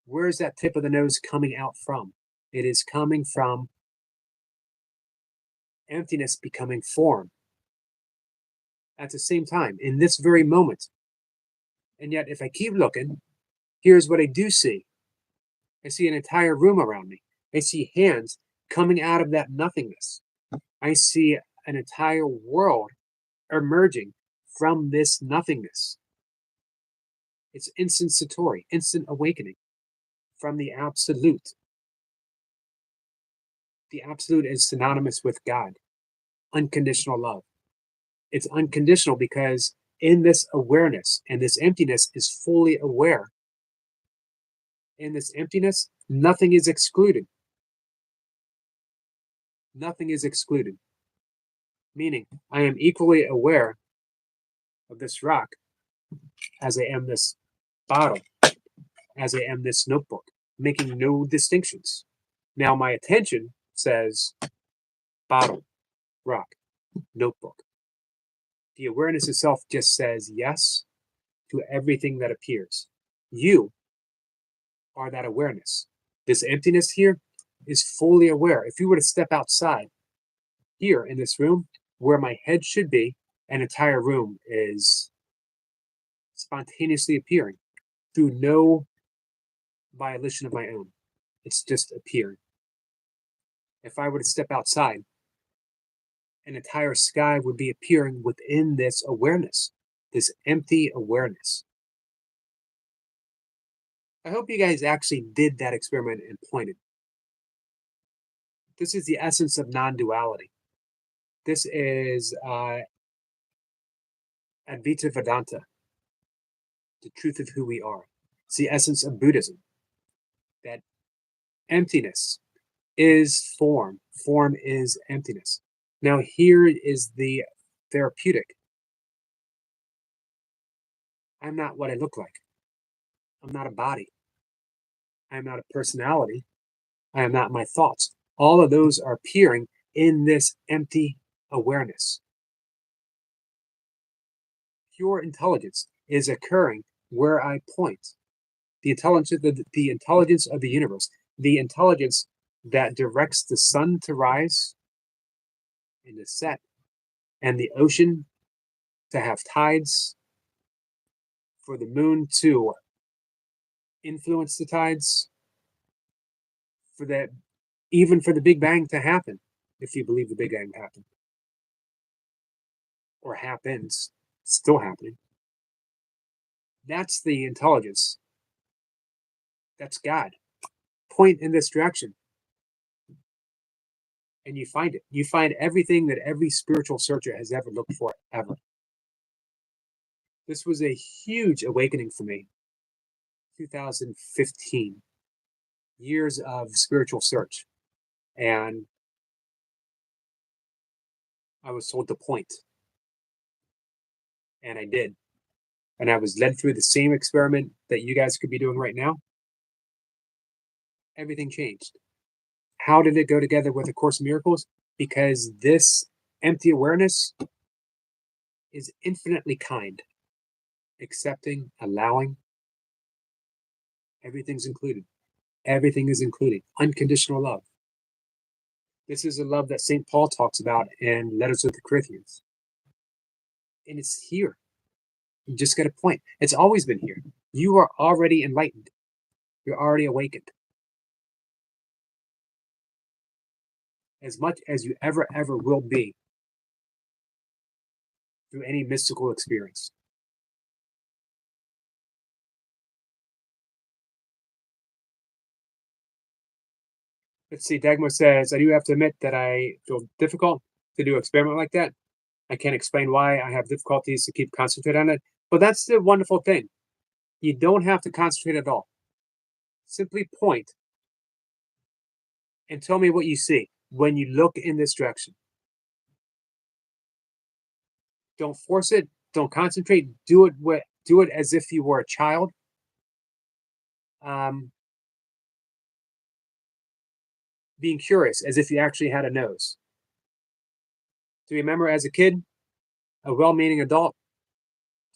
Where is that tip of the nose coming out from? It is coming from emptiness becoming form at the same time, in this very moment. And yet, if I keep looking, here's what I do see. I see an entire room around me. I see hands coming out of that nothingness. I see an entire world emerging from this nothingness. It's instant satori, instant awakening from the absolute. The absolute is synonymous with God, unconditional love. It's unconditional because in this awareness and this emptiness is fully aware. In this emptiness, nothing is excluded. Nothing is excluded. Meaning, I am equally aware of this rock as I am this bottle, as I am this notebook, making no distinctions. Now, my attention says bottle, rock, notebook. The awareness itself just says yes to everything that appears. You are that awareness. This emptiness here is fully aware. If you were to step outside here in this room, where my head should be, an entire room is spontaneously appearing through no violation of my own. It's just appearing. If I were to step outside, an entire sky would be appearing within this awareness, this empty awareness. I hope you guys actually did that experiment and pointed. This is the essence of non-duality. This is Advaita Vedanta, the truth of who we are. It's the essence of Buddhism, that emptiness is form. Form is emptiness. Now here is the therapeutic. I'm not what I look like. I'm not a body. I am not a personality. I am not my thoughts. All of those are appearing in this empty awareness. Pure intelligence is occurring where I point. The intelligence of the universe, the intelligence that directs the sun to rise and to set, and the ocean to have tides, for the moon to influence the tides, for that, even for the Big Bang to happen, if you believe the Big Bang happened, or happens, still happening. That's the intelligence. That's God. Point in this direction, and you find it. You find everything that every spiritual searcher has ever looked for, ever. This was a huge awakening for me. 2015, years of spiritual search, and I was told to point, and I did. and I was led through the same experiment that you guys could be doing right now, everything changed. How did it go together with A Course in Miracles? Because this empty awareness is infinitely kind, accepting, allowing. Everything's included. Everything is included. Unconditional love. This is a love that St. Paul talks about in Letters to the Corinthians. And it's here. You just got a point. It's always been here. You are already enlightened. You're already awakened. As much as you ever will be through any mystical experience. Let's see, Dagmar says, I do have to admit that I feel difficult to do an experiment like that. I can't explain why I have difficulties to keep concentrated on it. But that's the wonderful thing. You don't have to concentrate at all. Simply point and tell me what you see when you look in this direction. Don't force it. Don't concentrate. Do it as if you were a child. Being curious, as if you actually had a nose. Do you remember as a kid, a well-meaning adult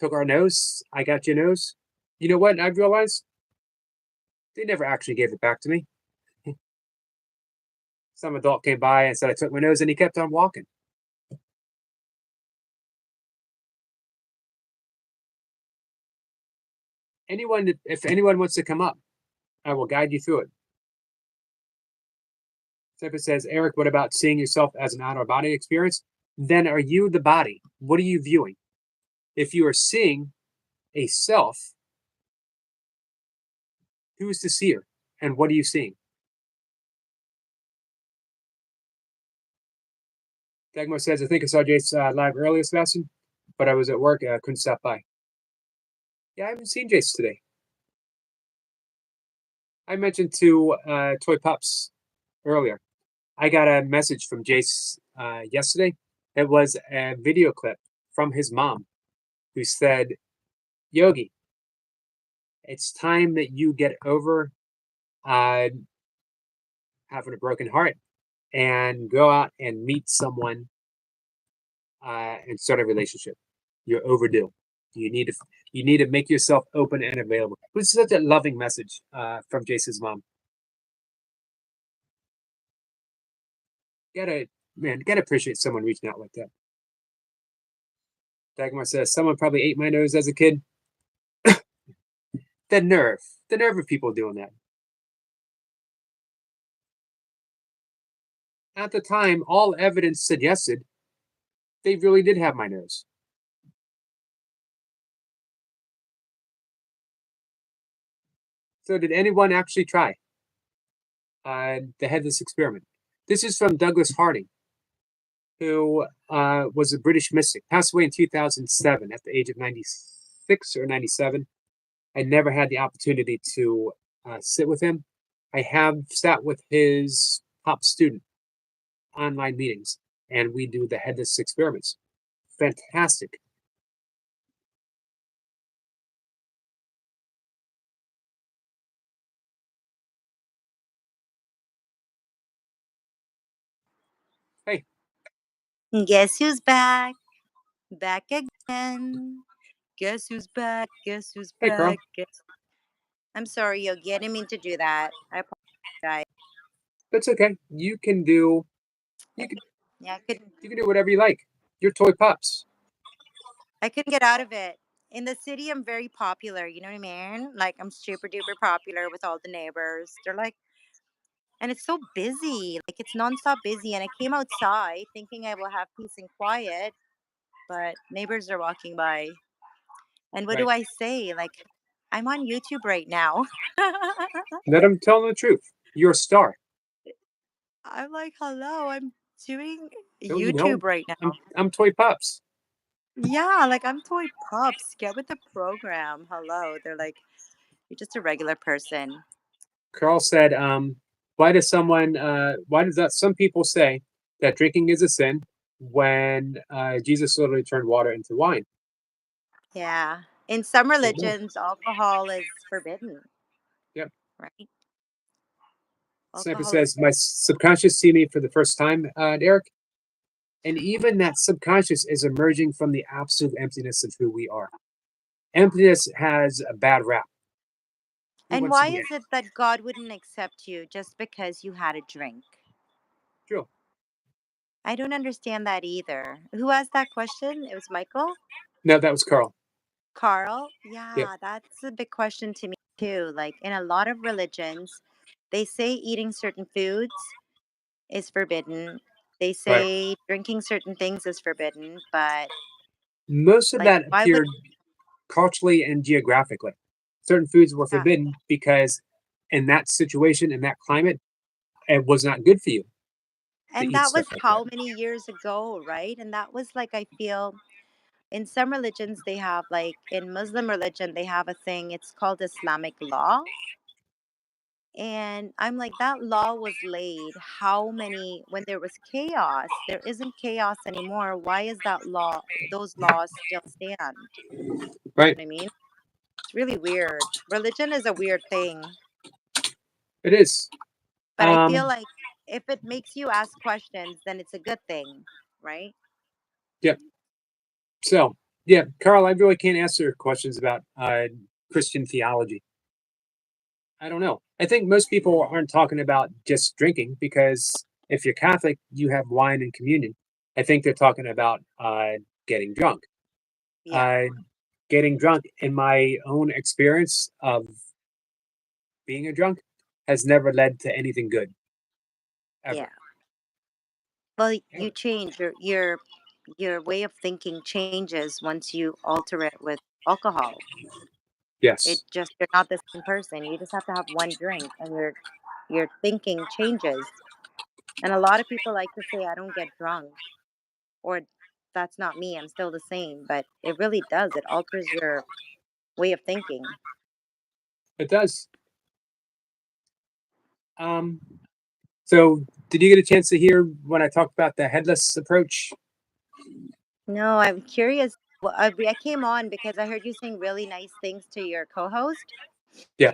took our nose? I got your nose. You know what? I realized they never actually gave it back to me. Some adult came by and said I took my nose, and he kept on walking. If anyone wants to come up, I will guide you through it. Stephen says, Eric, what about seeing yourself as an out-of-body experience? Then are you the body? What are you viewing? If you are seeing a self, who is the seer? And what are you seeing? Dagmar says, I think I saw Jace live earlier, Sebastian, but I was at work. I couldn't stop by. Yeah, I haven't seen Jace today. I mentioned to Toy Pups earlier. I got a message from Jace yesterday. It was a video clip from his mom who said, Yogi, it's time that you get over having a broken heart and go out and meet someone and start a relationship. You're overdue. You need to make yourself open and available. It was such a loving message from Jace's mom. Gotta appreciate someone reaching out like that. Dagmar says, someone probably ate my nose as a kid. The nerve of people doing that. At the time, all evidence suggested they really did have my nose. So did anyone actually try the headless experiment? This is from Douglas Harding, who was a British mystic, passed away in 2007 at the age of 96 or 97. I never had the opportunity to sit with him. I have sat with his top student online meetings, and we do the headless experiments. Fantastic. Hey. Guess who's back? Back again. Guess who's back? Guess who's Hey, back? Carl. I'm sorry, Yogi. I didn't mean to do that. I apologize. That's okay. You can do Yeah, I do whatever you like. You're Toy Pups. I couldn't get out of it. In the city, I'm very popular. You know what I mean? Like, I'm super duper popular with all the neighbors. They're like, and it's so busy. Like, it's nonstop busy. And I came outside thinking I will have peace and quiet, but neighbors are walking by. And what do Right. I say? Like, I'm on YouTube right now. Let them tell the truth. You're a star. I'm like, hello, I'm doing Don't you know? YouTube right now. I'm Toy Pups. Yeah, like I'm Toy Pups. Get with the program. Hello. They're like, you're just a regular person. Carl said, why does some people say that drinking is a sin when Jesus literally turned water into wine? Yeah. In some So, no. religions, alcohol is forbidden, Yep. right? Sniper Alcohol is says, my subconscious see me for the first time, Eric. And even that subconscious is emerging from the absolute emptiness of who we are. Emptiness has a bad rap. Who And wants to why be is it that God wouldn't accept you just because you had a drink? true? I don't understand that either. Who asked that question? It was Michael? No, that was Carl. Carl? Yep. Yeah, that's a big question to me too. Like in a lot of religions, they say eating certain foods is forbidden. They Right. say drinking certain things is forbidden, but Most of like that why would appeared culturally and geographically. Certain foods were yeah. forbidden because in that situation, in that climate, it was not good for you to And eat that stuff was like that. how many years ago, right? And that was like I feel in some religions they have like in Muslim religion they have a thing it's called Islamic law. And I'm like, that law was laid how many, when there was chaos, there isn't chaos anymore. Why is that law, those laws still stand? You know Right. what I mean? It's really weird. Religion is a weird thing, It is. but I feel like if it makes you ask questions, then it's a good thing, right? Yeah. So, yeah, Carl, I really can't answer questions about Christian theology. I don't know. I think most people aren't talking about just drinking because if you're Catholic, you have wine and communion. I think they're talking about getting drunk. Yeah. Uh, Getting drunk, in my own experience of being a drunk, has never led to anything good Yeah. ever. Well, you Ever. change your way of thinking changes once you alter it with alcohol. It Yes, just you're not the same person. You just have to have one drink and your thinking changes. And a lot of people like to say I don't get drunk or that's not me. I'm still the same, but it really does. It alters your way of thinking. it does. Um, so, did you get a chance to hear when I talked about the headless approach? No, I'm curious. Well, I came on because I heard you saying really nice things to your co-host. Yeah,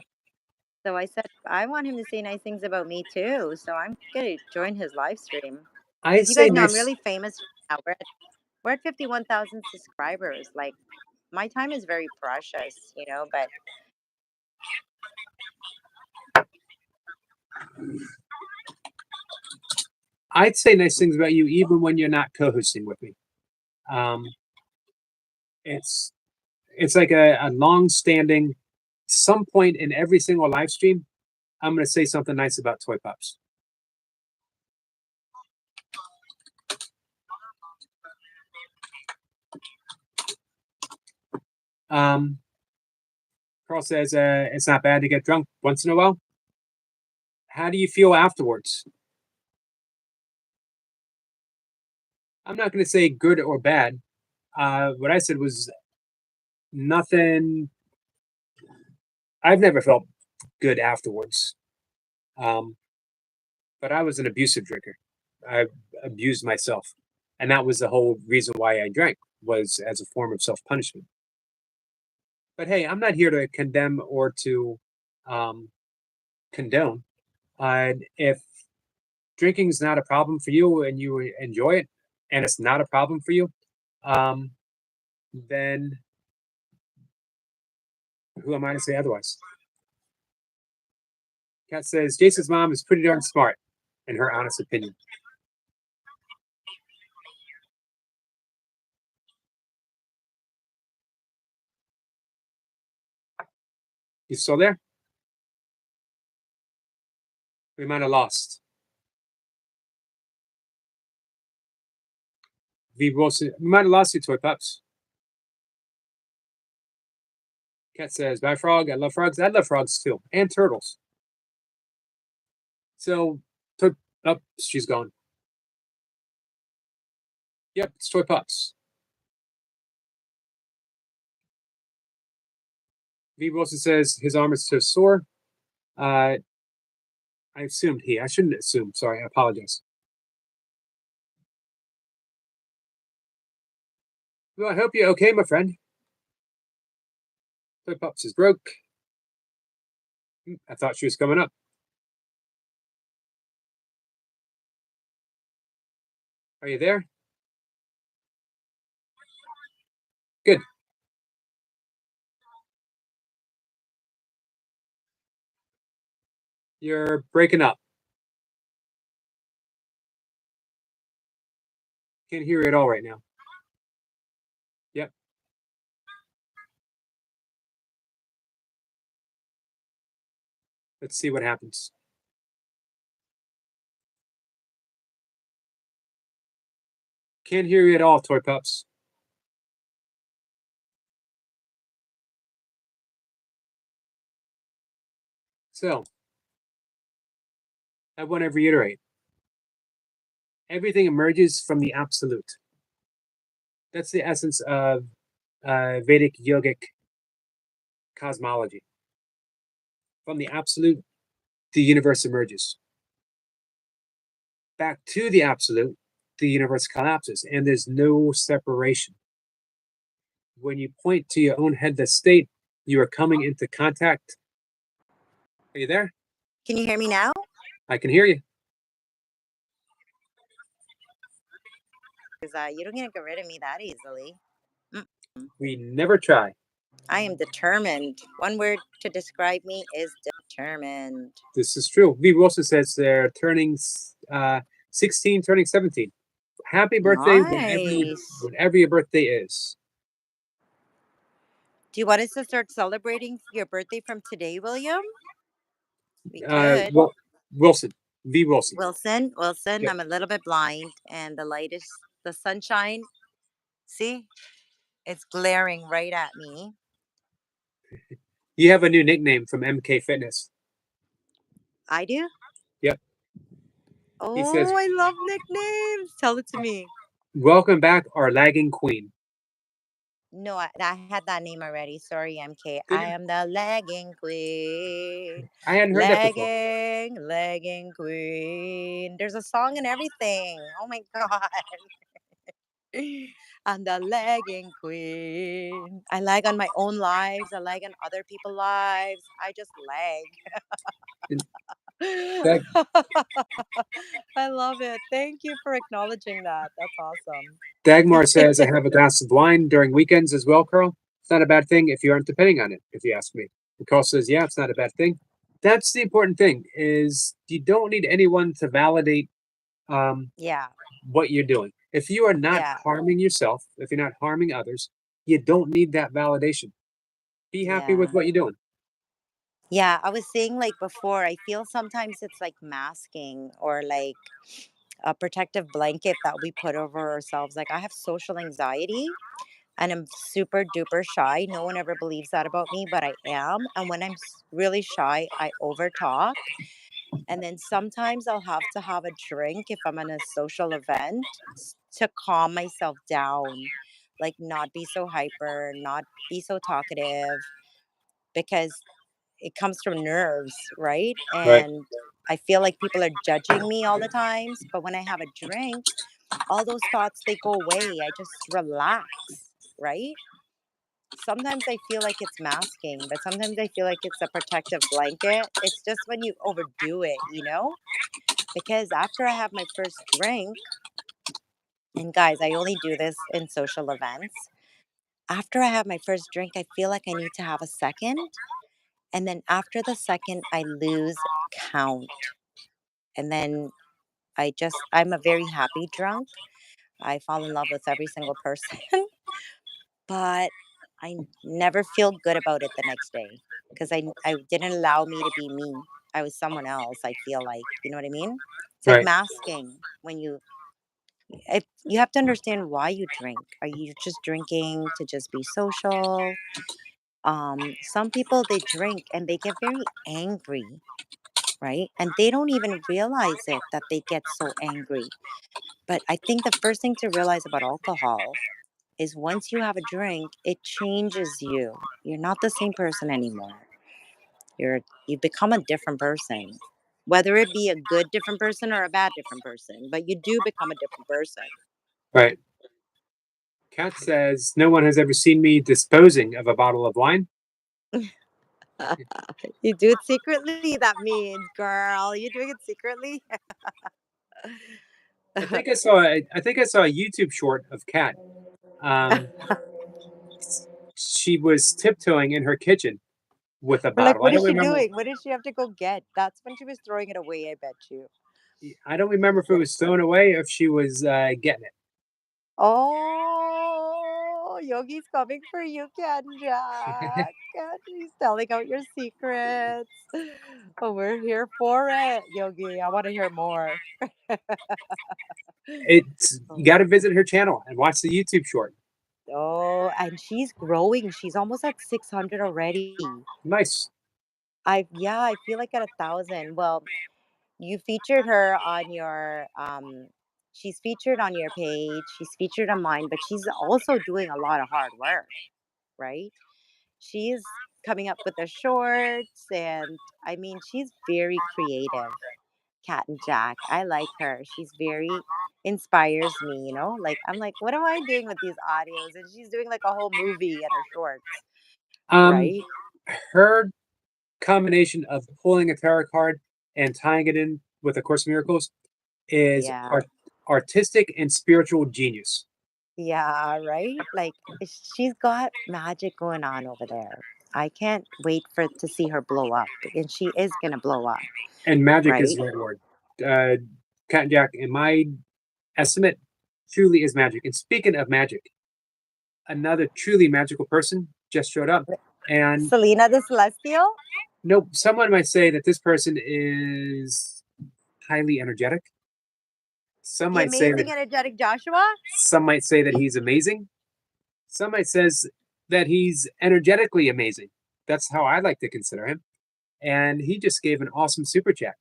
So I said I want him to say nice things about me too. So I'm gonna join his live stream I because you say guys know I'm nice. really famous right now. We're at 51,000 subscribers. Like my time is very precious, you know. But I'd say nice things about you even when you're not co-hosting with me. Um, it's it's like a long-standing. Some point in every single live stream, I'm going to say something nice about toy pups. Um, Carl says it's not bad to get drunk once in a while. How do you feel afterwards? I'm not going to say good or bad. What I said was nothing. I've never felt good afterwards. Um, but I was an abusive drinker. I abused myself, and that was the whole reason why I drank was as a form of self punishment. But hey, I'm not here to condemn or to um, condone. If drinking is not a problem for you and you enjoy it, and it's not a problem for you, um, then who am I to say otherwise? Kat says Jason's mom is pretty darn smart, in her honest opinion. You still there? We might have lost. We might have lost you, toy pups. Kat says, bye, frog. I love frogs. I love frogs too, and turtles. So, oh, she's gone. Yep, it's toy pups. V. Wilson says his arm is so sore. I assumed he. I shouldn't assume. Sorry, I apologize. Well, I hope you're okay, my friend. Toy Pops is broke. I thought she was coming up. Are you there? Good. You're breaking up. Can't hear you at all right now. Yep. Let's see what happens. Can't hear you at all, Toy Pups. So, I want to reiterate. Everything emerges from the absolute. That's the essence of Vedic yogic cosmology. From the absolute, the universe emerges. Back to the absolute, the universe collapses, and there's no separation. When you point to your own headless state, you are coming into contact. Are you there? Can you hear me now? I can hear you. Because you don't get rid of me that easily. We never try. I am determined. One word to describe me is determined. This is true. V. Wilson says they're turning 16, turning 17. Happy birthday Nice. whenever your birthday is. Do you want us to start celebrating your birthday from today, William? We could. Well, Wilson. V. Wilson. Wilson, Yep. I'm a little bit blind, and the sunshine, see, it's glaring right at me. You have a new nickname from MK Fitness. I do? Yep. Oh, He says, I love nicknames. Tell it to me. welcome back, our lagging queen. No, I had that name already. Sorry, MK. Did I you? am the lagging queen. I hadn't heard that before. Lagging queen. There's a song and everything. Oh my God. I'm the lagging queen. I lag on my own lives. I lag on other people's lives. I just lag. Dag- I love it. Thank you for acknowledging that. That's awesome. Dagmar says, I have a glass of wine during weekends as well, Carl. It's not a bad thing if you aren't depending on it, if you ask me. And Carl says, yeah, it's not a bad thing. That's the important thing, is you don't need anyone to validate Yeah. what you're doing. If you are not Yeah. harming yourself, if you're not harming others, you don't need that validation. Be happy with Yeah. what you're doing. Yeah, I was saying like before, I feel sometimes it's like masking or like a protective blanket that we put over ourselves. Like I have social anxiety and I'm super duper shy. No one ever believes that about me, but I am. And when I'm really shy, I overtalk. And then sometimes I'll have to have a drink if I'm in a social event to calm myself down, like not be so hyper, not be so talkative, because it comes from nerves, right? Right. And I feel like people are judging me all the times, but when I have a drink, all those thoughts they go away. I just relax, right? Sometimes I feel like it's masking, but sometimes I feel like it's a protective blanket. It's just when you overdo it, you know? Because after I have my first drink, and guys, I only do this in social events. After I have my first drink, I feel like I need to have a second. And then after the second, I lose count. And then I'm a very happy drunk. I fall in love with every single person, but I never feel good about it the next day because I didn't allow me to be me. I was someone else, I feel like. You know what I mean? It's like Right. masking when you have to understand why you drink. Are you just drinking to just be social? Some people they drink and they get very angry, right? And they don't even realize it that they get so angry. But I think the first thing to realize about alcohol is once you have a drink, it changes you. You're not the same person anymore. You become a different person. Whether it be a good different person or a bad different person, but you do become a different person. Right. Kat says, no one has ever seen me disposing of a bottle of wine. You do it secretly, that means, girl. You doing it secretly? I think I saw a YouTube short of Kat. Um, she was tiptoeing in her kitchen with a Or like, bottle. I what don't is she remember. doing? What did she have to go get? That's when she was throwing it away, I bet you. I don't remember if it Yeah. was thrown away or if she was getting it. Oh, Yogi's coming for you, Jack. He's telling out your secrets. Oh, we're here for it, Yogi. I want to hear more. It's you Oh. got to visit her channel and watch the YouTube short. Oh, and she's growing. She's almost at 600 already. Nice. I feel like at 1,000. Well, you featured her on your she's featured on your page, she's featured on mine, but she's also doing a lot of hard work, right? She's coming up with the shorts, and I mean, she's very creative. Cat and Jack. I like her. She's very inspires me, Like I'm like, what am I doing with these audios? And she's doing like a whole movie in her shorts, Um, right? her combination of pulling a tarot card and tying it in with A Course in Miracles is Yeah. artistic and spiritual genius. Yeah, right? Like she's got magic going on over there. I can't wait for to see her blow up. And she is gonna blow up, And magic is right? the right word. Uh, Cat and Jack, in my estimate, truly is magic. And speaking of magic, another truly magical person just showed up. And Selena the Celestial? nope, someone might say that this person is highly energetic. Some The might say that amazing energetic Joshua? some might say that he's amazing. Some might says that he's energetically amazing. That's how I like to consider him. And he just gave an awesome super chat.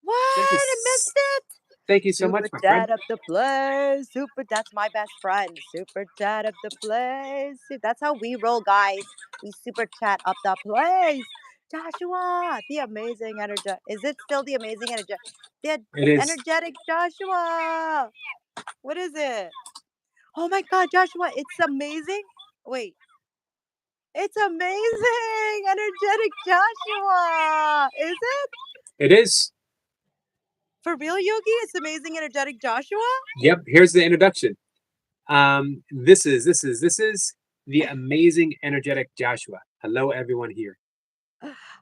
What? Thank you, I missed it. thank you so much, Super my friend. chat up the place. That's my best friend. Super chat up the place. That's how we roll, guys. We super chat up the place. Joshua, the amazing energy. Is it still the amazing energy? The It is. energetic Joshua. What is it? Oh my God, Joshua, it's amazing. Wait, it's amazing. Energetic Joshua. Is it? It is. For real, Yogi? It's amazing, energetic Joshua? Yep. Here's the introduction. This is the amazing, energetic Joshua. Hello, everyone here.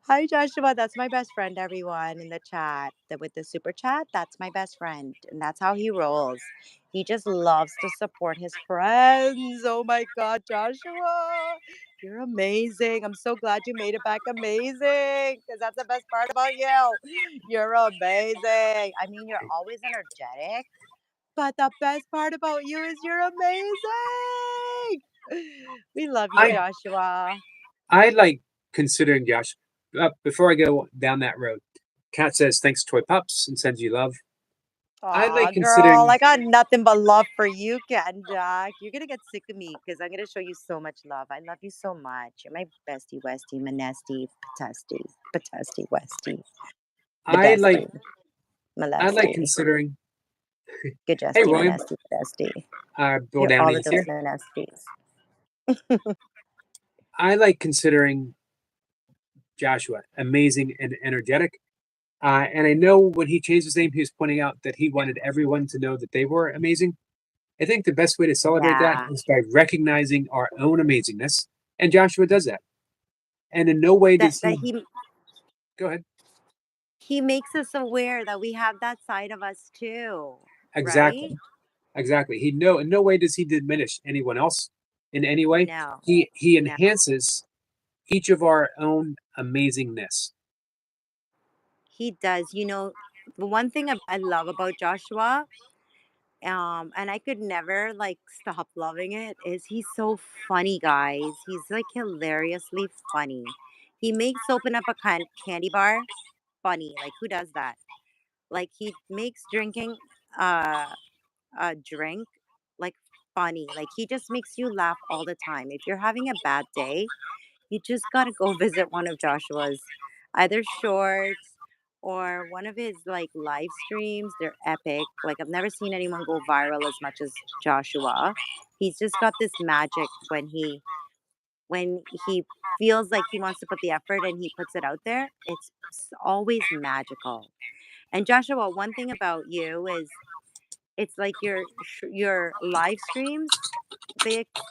Hi, Joshua. That's my best friend, everyone in the chat. With the super chat, that's my best friend. And that's how he rolls. He just loves to support his friends. Oh my God, Joshua. You're amazing. I'm so glad you made it back amazing because that's the best part about you. You're amazing. I mean, you're always energetic, but the best part about you is you're amazing. We love you, I Joshua. I like considering Josh. Before I go down that road, Kat says thanks, toy pups, and sends you love. I Aw, like girl, considering. I got nothing but love for you, Cat and Jack. You're gonna get sick of me because I'm gonna show you so much love. I love you so much. You're my bestie, Westie, Manesty, Patesty, Westie, I like. Bedesty, I like Molesty, considering. Good Hey, Jesty, William. Manesty, Bedesty. Bill You're all Downey of is those here. Manesties. I like considering Joshua amazing and energetic. And I know when he changed his name, he was pointing out that he wanted everyone to know that they were amazing. I think the best way to celebrate that Yeah, is by recognizing our own amazingness. And Joshua does that. And in no way that does that he. he Go ahead. he makes us aware that we have that side of us too, right? Exactly. Exactly. In no way does he diminish anyone else in any way. No, He no, enhances each of our own amazingness. he does. The one thing I love about Joshua, and I could never like stop loving it, is he's so funny, guys. He's like hilariously funny. He makes open up a candy bar funny. Like, who does that? Like, he makes drinking uh a drink like funny. Like, he just makes you laugh all the time. If you're having a bad day, you just got to go visit one of Joshua's either shorts or one of his like live streams. They're epic. Like, I've never seen anyone go viral as much as Joshua. He's just got this magic when he feels like he wants to put the effort and he puts it out there, it's always magical. And Joshua, one thing about you is it's like your live streams,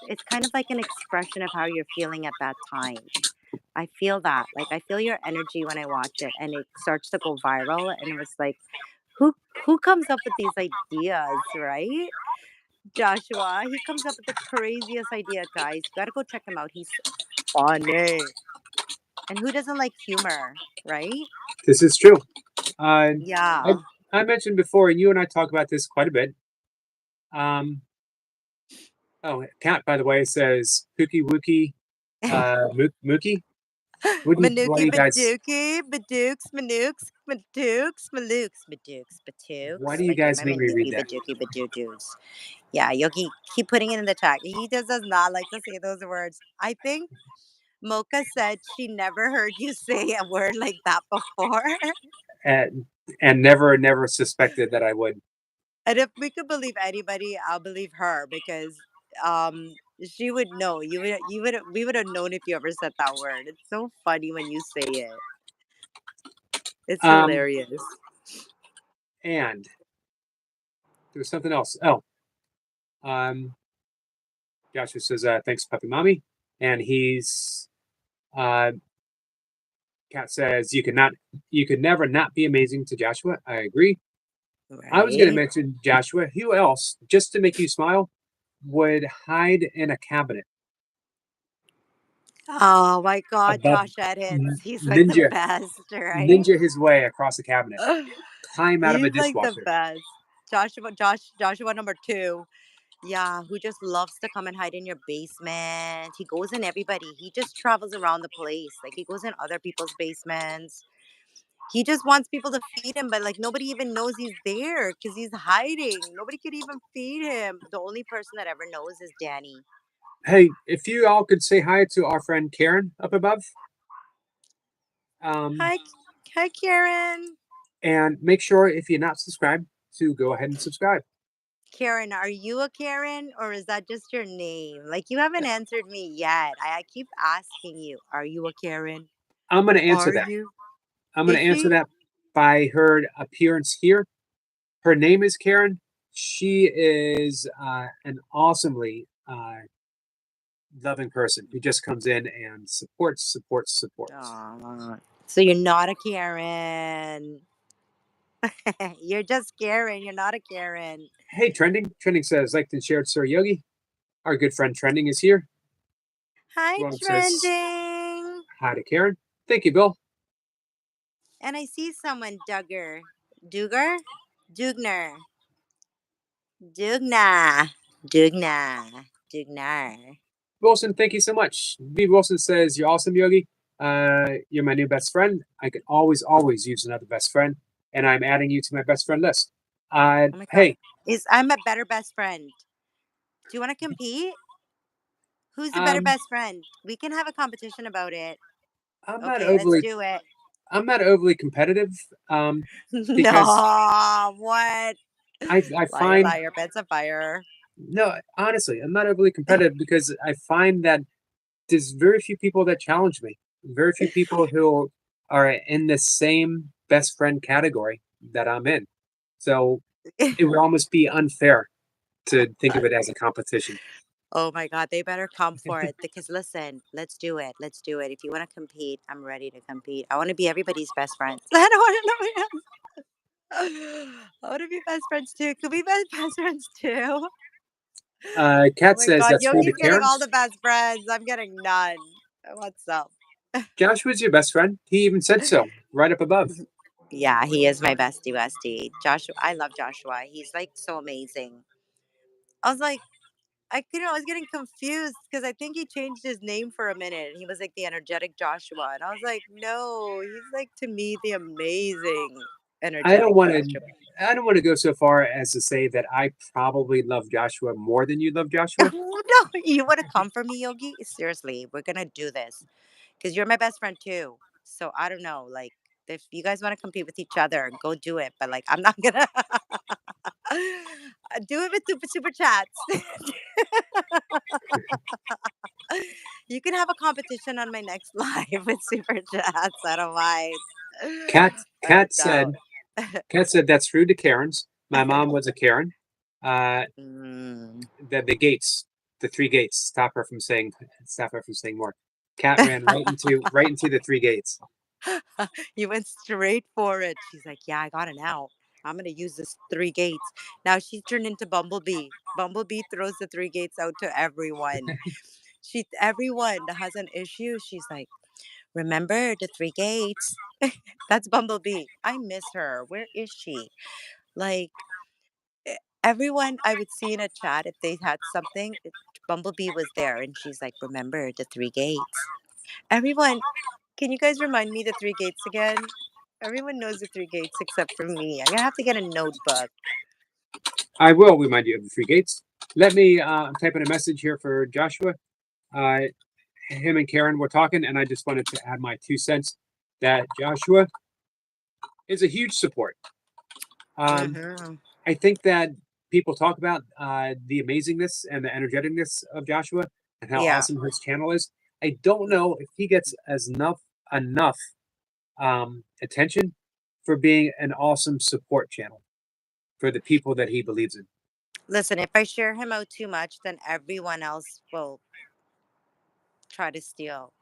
it's kind of like an expression of how you're feeling at that time. I feel that. Like I feel your energy when I watch it and it starts to go viral and it was like who who comes up with these ideas, right? Joshua, he comes up with the craziest idea, guys. You got to go check him out. He's funny. And who doesn't like humor, right? This is true. Uh, I Yeah. I mentioned before, and you and I talk about this quite a bit. Um, oh, Kat, by the way, says Pookie Wookie, Mookie. What do Manuki you guys? Badookie, Badooks, Manooks, Madooks, Malooks, Badooks, Why Batooks. do you Like you're guys my make me read Manuki that? Badookie Badoodoo's. Yeah, Yogi, keep putting it in the chat. He just does not like to say those words. I think Mocha said she never heard you say a word like that before. And never suspected that I would. And if we could believe anybody, I'll believe her because she would know. You would we would have known if you ever said that word. It's so funny when you say it. It's Um, hilarious. and there was something else. Oh, um, Joshua says thanks, puppy mommy, and he's uh, Kat says you could never not be amazing to Joshua. I agree. I was going to Right? mention Joshua. Who else, just to make you smile, would hide in a cabinet Oh my god, above Josh Edits. He's like the ninja best, right? ninja his way across the cabinet, climb out of a He's like the dishwasher? best. Joshua number two. Yeah, who just loves to come and hide in your basement. He goes in everybody. He just travels around the place. Like he goes in other people's basements. He just wants people to feed him, but like nobody even knows he's there because he's hiding. Nobody could even feed him. The only person that ever knows is Danny. Hey, if you all could say hi to our friend Karen up above, um, Hi, hi, Karen. and make sure if you're not subscribed to go ahead and subscribe. Karen, are you a Karen or is that just your name? Like you haven't answered me yet. I keep asking you, are you a Karen? I'm going to answer Are that. you? I'm going Is to answer she? that by her appearance here. Her name is Karen. She is an awesomely loving person who just comes in and supports. Aw. So you're not a Karen. You're just Karen. You're not a Karen. Hey, Trending says, liked and shared, Sir Yogi. Our good friend Trending is here. Hi, Well, says trending. hi to Karen. Thank you, Bill. And I see someone, Duggar. Duggar? Dugner. Dugna. Dugna. Dugnar. Wilson, thank you so much. V. Wilson says, you're awesome, Yogi. You're my new best friend. I could always use another best friend, and I'm adding you to my best friend list. Oh my god. Hey, I'm a better best friend. Do you want to compete? Who's the better um, best friend? We can have a competition about it. I'm not Okay, let's overly do it. I'm not overly competitive, because No, what? I Liar, find liar, beds of fire. no, honestly, I'm not overly competitive because I find that there's very few people that challenge me. Very few people who are in the same best friend category that I'm in. So it would almost be unfair to think of it as a competition. Oh my God, they better come for it because listen, let's do it. Let's do it. If you want to compete, I'm ready to compete. I want to be everybody's best friends. I don't want to know. I want to be best friends too. Could we be best friends too? Oh Kat my says God, that's for the Yogi's getting all Karens. the best friends. I'm getting none. What's up? Joshua's your best friend. He even said so right up above. Yeah, he is my bestie, bestie. Joshua, I love Joshua. He's like so amazing. I was like, I was getting confused because I think he changed his name for a minute and he was like the energetic Joshua. And I was like, no, he's like to me the amazing I don't energetic want to. Joshua. I don't want to go so far as to say that I probably love Joshua more than you love Joshua. No, you want to come for me, Yogi? Seriously, we're going to do this because you're my best friend too. So I don't know. Like, if you guys want to compete with each other, go do it. But like, I'm not going to do it with super chats. You can have a competition on my next live with super chats. I don't mind. Kat I Kat said doubt. Kat said that's rude to Karens. My mom was a Karen. Uh, Mm. the gates, the three gates, stop her from saying more. Kat ran right into the three gates. You went straight for it. She's like, yeah, I got it now. I'm gonna use this three gates. Now she's turned into Bumblebee. Bumblebee throws the three gates out to everyone. Everyone that has an issue, she's like, remember the three gates? That's Bumblebee. I miss her. Where is she? Like everyone I would see in a chat if they had something, Bumblebee was there and she's like, remember the three gates. Everyone, can you guys remind me the three gates again? Everyone knows the three gates except for me. I'm gonna have to get a notebook. I will remind you of the three gates. Let me type in a message here for Joshua. Uh, him and Karen were talking, and I just wanted to add my 2 cents that Joshua is a huge support. Hmm. I think that people talk about the amazingness and the energeticness of Joshua and how Yeah. awesome his channel is. I don't know if he gets as enough attention for being an awesome support channel for the people that he believes in. Listen, if I share him out too much, then everyone else will try to steal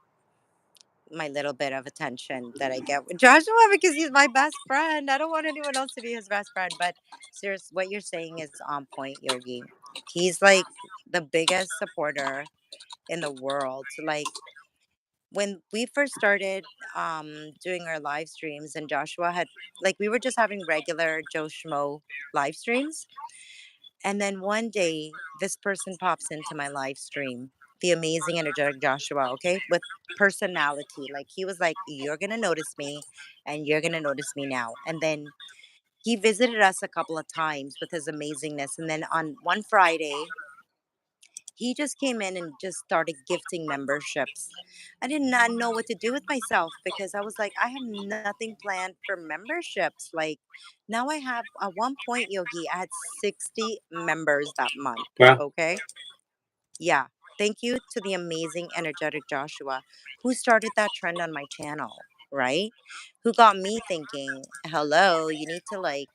my little bit of attention that I get with Joshua because he's my best friend. I don't want anyone else to be his best friend. But serious, what you're saying is on point, Yogi. He's like the biggest supporter in the world. So, like when we first started doing our live streams, and Joshua had like we were just having regular Joe Schmo live streams, and then one day, this person pops into my live stream, the amazing, energetic Joshua, okay, with personality. Like, he was like, you're going to notice me, and you're going to notice me now. And then he visited us a couple of times with his amazingness. And then on one Friday, he just came in and just started gifting memberships. I did not know what to do with myself because I was like, I have nothing planned for memberships. Like now I have at one point, Yogi, I had 60 members that month. Well, Okay. Yeah. Thank you to the amazing, energetic Joshua who started that trend on my channel, right? Who got me thinking, hello, you need to like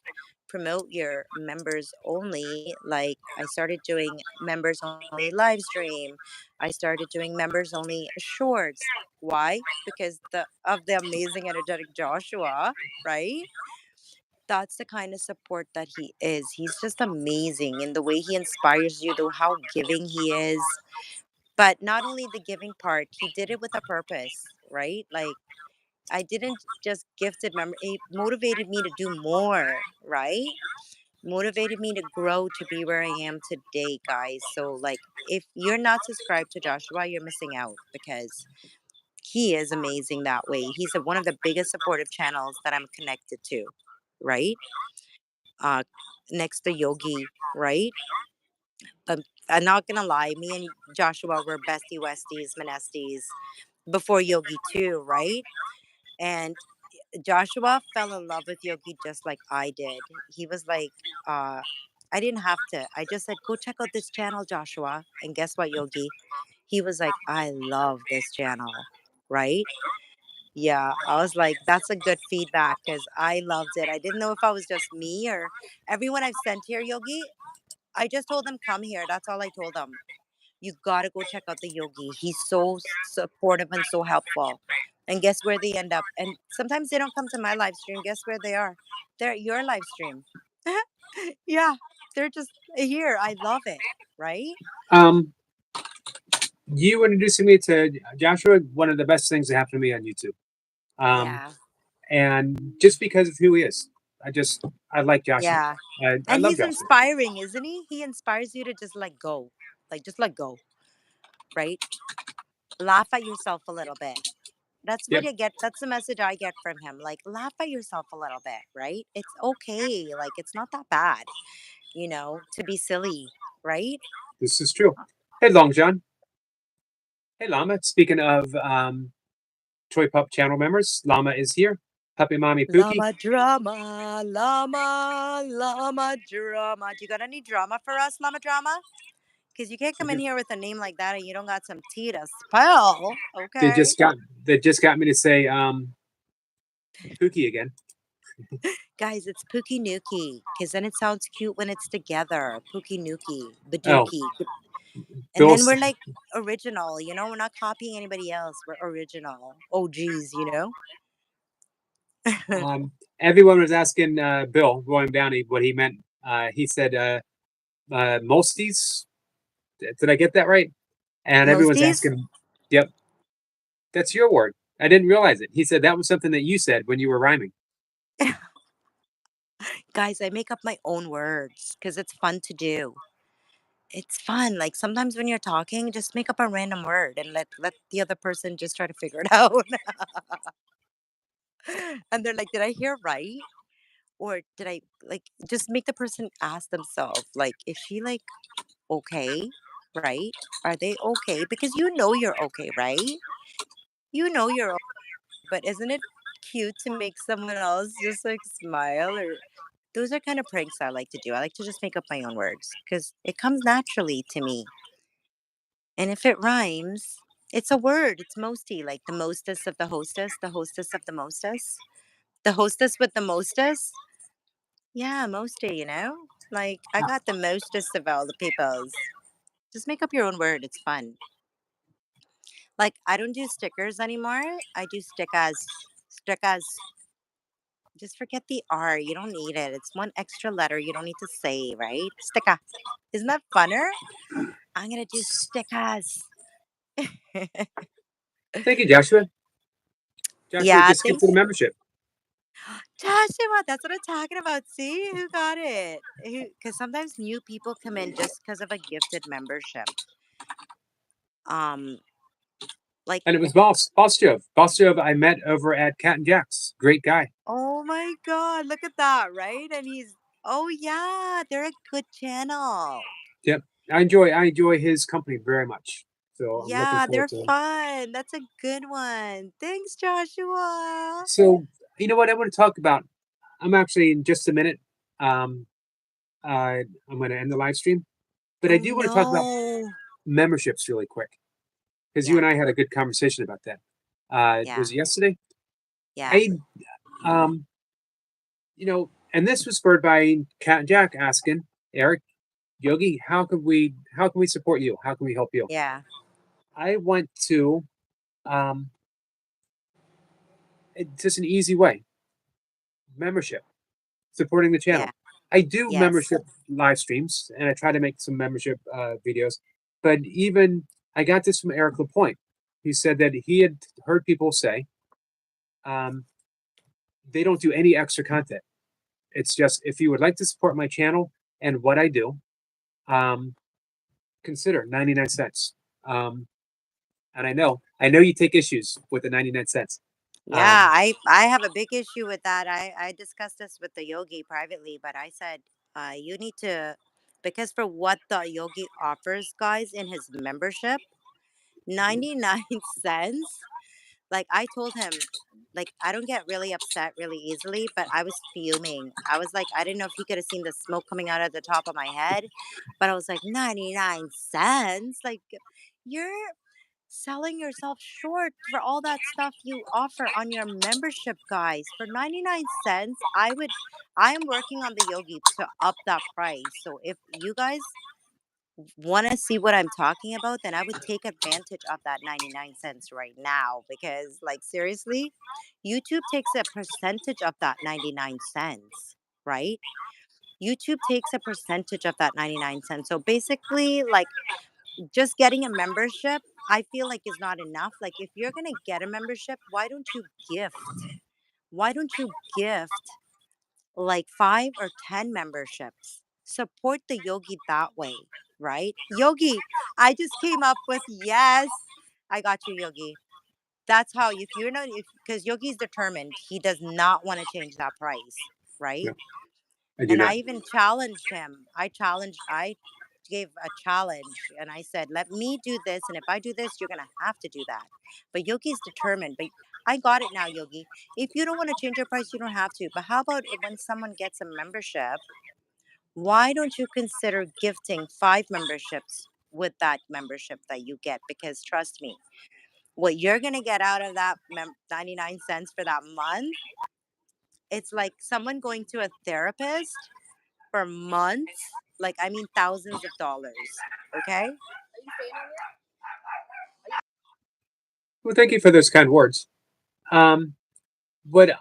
promote your members only. Like, I started doing members only live stream, I started doing members only shorts. Why? Because the amazing, energetic Joshua, right? That's the kind of support that he is. He's just amazing in the way he inspires you, though how giving he is, but not only the giving part, he did it with a purpose, right? Like I didn't just gift it, it motivated me to do more, right? Motivated me to grow to be where I am today, guys. So like if you're not subscribed to Joshua, you're missing out because he is amazing that way. He's one of the biggest supportive channels that I'm connected to, right? Uh Next to Yogi, right? Um, I'm not gonna lie, me and Joshua were bestie westies, monesties before Yogi too, right? And Joshua fell in love with Yogi just like I did. He was like, uh, I didn't have to. I just said, go check out this channel, Joshua. And guess what, Yogi? He was like, I love this channel, right? Yeah, I was like, that's a good feedback because I loved it. I didn't know if I was just me or everyone I've sent here, Yogi. I just told them, come here. That's all I told them. You gotta go check out the Yogi. He's so supportive and so helpful. And guess where they end up? And sometimes they don't come to my live stream. Guess where they are? They're at your live stream. Yeah, they're just here. I love it. Right? um, you introducing me to Joshua, one of the best things that happened to me on YouTube. Um, Yeah. and just because of who he is, I like Joshua. Yeah. I And love he's Joshua. inspiring, isn't he? He inspires you to just let go. Like, just let go. Right? Laugh at yourself a little bit. That's what Yep, you get. That's the message I get from him. Like, laugh at yourself a little bit, right? It's okay. Like, it's not that bad, to be silly, right? this is true. Hey, Long John. Hey, Llama. Speaking of Toy Pup channel members, Llama is here. Puppy Mommy Pookie. Llama drama, llama drama. Do you got any drama for us, llama drama? Because you can't So come in here with a name like that and you don't got some tea to spell. they Okay. just got me to say Pookie again. Guys, it's Pookie Nookie. Because then it sounds cute when it's together. Pookie Nookie. Oh, Badookie. And then Bill's we're like original, you know? We're not copying anybody else. We're original. Oh, geez, you know? everyone was asking Bill William Downey what he meant. He said Molsties. Did I get that right? And everyone's Mosties? asking, yep, that's your word. I didn't realize it. He said that was something that you said when you were rhyming. Guys, I make up my own words because it's fun to do. It's fun. Like sometimes when you're talking, just make up a random word and let the other person just try to figure it out. And they're like, "Did I hear right? Or did I like just make the person ask themselves, like, is she like okay? Right? Are they okay? Because you know you're okay, right? You know you're okay, but isn't it cute to make someone else just like smile or those are kind of pranks I like to do. I like to just make up my own words because it comes naturally to me. And if it rhymes, it's a word. It's mosty, like the mostest of the hostess of the mostest, the hostess with the mostest. Yeah, mosty, you know? Like, I got the mostest of all the peoples. Just make up your own word. It's fun. Like, I don't do stickers anymore. I do stickers. Stickers. Just forget the R. You don't need it. It's one extra letter you don't need to say, right? Sticker. Isn't that funner? I'm going to do stickers. Thank you, Joshua. Joshua Yeah, just skipped to the thanks. membership. Joshua, that's what I'm talking about. See who got it? Because sometimes new people come in just because of a gifted membership. Um, like, And it was Boss Jove. Boss Jove I met over at Cat and Jack's. Great guy. oh my God, look at that, right? And he's, oh yeah, they're a good channel. Yep. I enjoy his company very much. So I'm looking Yeah, forward they're to it. fun. That's a good one. Thanks, Joshua. So you know what I want to talk about? I'm actually in just a minute. Um, I'm going to end the live stream, but I Oh do want to talk about no. memberships really quick because you Yeah, and I had a good conversation about that. Was yeah, it yesterday? yeah. I, um, and this was spurred by Cat and Jack asking Eric, Yogi, how can we support you? How can we help you? Yeah, I went to, um, it's just an easy way membership, supporting the yeah, channel. I do yes. membership live streams and I try to make some membership videos, but even I got this from Eric Lapointe. He said that he had heard people say um, they don't do any extra content. It's just if you would like to support my channel and what I do, um, consider 99 cents. Um, and I know you take issues with the 99 cents. Yeah, Um, I have a big issue with that. I discussed this with the yogi privately, but I said you need to because for what the yogi offers guys in his membership, 99 cents. Like I told him like I don't get really upset really easily, but I was fuming. I was like I didn't know if he could have seen the smoke coming out of the top of my head, but I was like 99 cents? Like you're selling yourself short for all that stuff you offer on your membership guys for 99 cents. I am working on the yogi to up that price, so if you guys want to see what I'm talking about, then I would take advantage of that 99 cents right now because like seriously, YouTube takes a percentage of that 99 cents, right? YouTube takes a percentage of that 99 cents. So basically like just getting a membership, I feel like is not enough. Like if you're going to get a membership, why don't you gift? Why don't you gift like 5 or 10 memberships? Support the yogi that way, right? Yogi, I just came up with yes. I got you, Yogi. That's how if you're not if because Yogi's determined, he does not want to change that price, right? no, I do And not. I even challenged him. I gave a challenge and I said, let me do this. And if I do this, you're going to have to do that. But Yogi's determined. But I got it now, Yogi. If you don't want to change your price, you don't have to. But how about if when someone gets a membership, why don't you consider gifting 5 memberships with that membership that you get, because trust me, what you're gonna get out of that 99 cents for that month, it's like someone going to a therapist for months. Like, I mean, thousands of dollars. Okay. Well, thank you for those kind words. What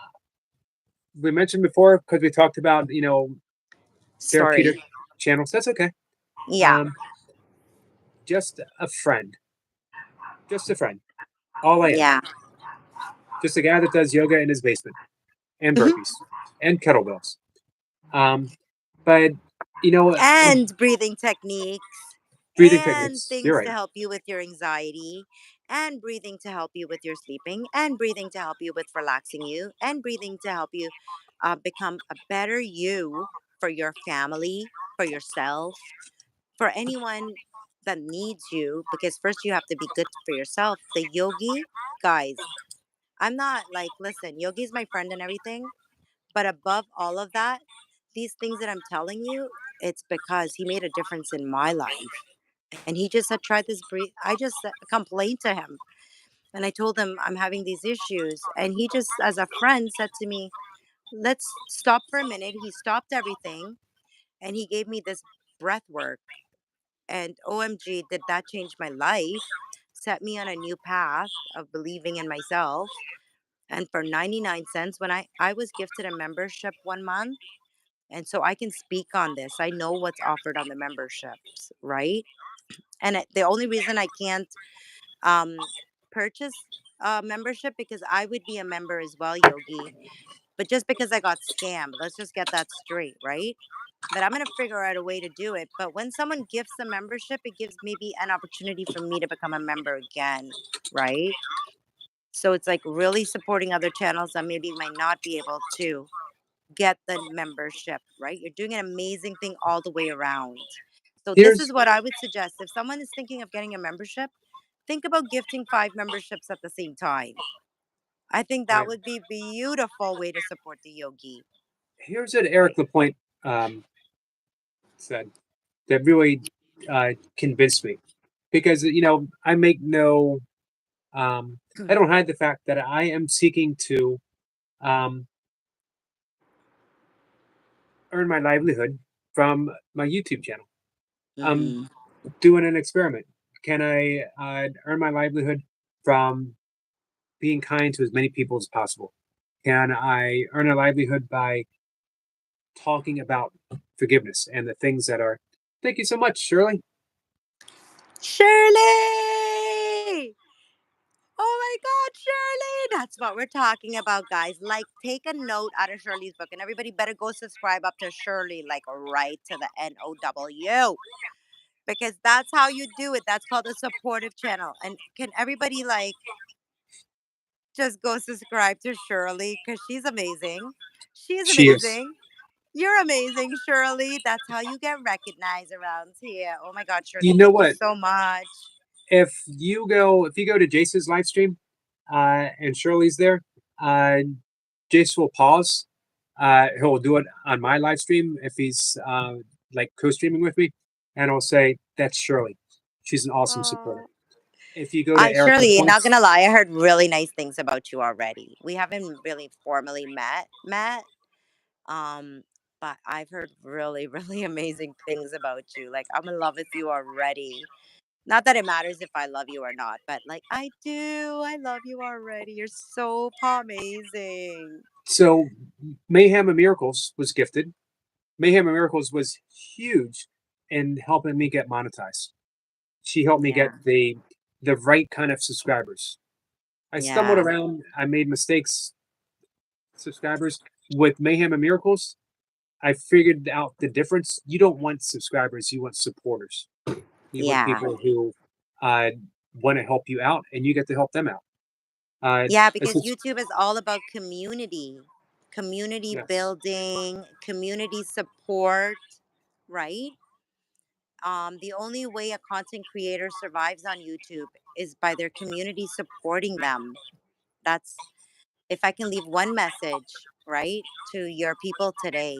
we mentioned before, because we talked about, therapeutic Sorry. channels. That's okay. Yeah. Um, just a friend. Just a friend. All I am. Yeah. Just a guy that does yoga in his basement and Mhm. burpees and kettlebells. Um, but And breathing techniques breathing and techniques. You're things to right. help you with your anxiety, and breathing to help you with your sleeping, and breathing to help you with relaxing you, and breathing to help you become a better you for your family, for yourself, for anyone that needs you, because first you have to be good for yourself. The yogi, guys, I'm not like, listen, yogi's my friend and everything, but above all of that, these things that I'm telling you, it's because he made a difference in my life. And he just had tried this breathe. I just complained to him, and I told him I'm having these issues. And he just, as a friend, said to me, let's stop for a minute. He stopped everything and he gave me this breath work. And OMG, did that change my life? Set me on a new path of believing in myself. And for 99 cents, when I was gifted a membership one month, and so I can speak on this. I know what's offered on the memberships, right? And the only reason I can't um, purchase a membership, because I would be a member as well, Yogi. But just because I got scammed, let's just get that straight, right? But I'm gonna figure out a way to do it. But when someone gifts a membership, it gives maybe an opportunity for me to become a member again, right? So it's like really supporting other channels that maybe might not be able to get the membership, right? You're doing an amazing thing all the way around. So this Here's is what I would suggest. If someone is thinking of getting a membership, think about gifting 5 memberships at the same time. I think that right. would be a beautiful way to support the yogi. Here's what Eric Lapointe said that really convinced me, because I make no I don't hide the fact that I am seeking to um, earn my livelihood from my YouTube channel. I'm Hmm. doing an experiment. Can I earn my livelihood from being kind to as many people as possible? Can I earn a livelihood by talking about forgiveness and the things that are? Thank you so much, Shirley. Shirley! Oh my God, Shirley! That's what we're talking about, guys. Like, take a note out of Shirley's book, and everybody better go subscribe up to Shirley, like right to the NOW, because that's how you do it. That's called a supportive channel. And can everybody like just go subscribe to Shirley because she's amazing. She's She is. amazing. You're amazing, Shirley. That's how you get recognized around here. Oh my God, You Shirley, know thank you what? so much. If you go to Jace's live stream, and Shirley's there, uh, Jace will pause. He'll do it on my live stream if he's like co-streaming with me, and I'll say that's Shirley. She's an awesome supporter. Oh, If you go to I Eric Shirley, not Lapointe's, gonna lie, I heard really nice things about you already. We haven't really formally met. Um, but I've heard really, really amazing things about you. Like, I'm in love with you already. Not that it matters if I love you or not, but like I do. I love you already. You're so amazing. so Mayhem and Miracles was gifted. Mayhem and Miracles was huge in helping me get monetized. She helped me get Yeah. the right kind of subscribers. I stumbled Yeah. around. I made mistakes. Subscribers with Mayhem and Miracles, I figured out the difference. You don't want subscribers, you want supporters. You want Yeah. people who uh, want to help you out, and you get to help them out. Yeah, This because is YouTube is all about community, community yes, building, community support, right? The only way a content creator survives on YouTube is by their community supporting them. That's, if I can leave one message, right, to your people today,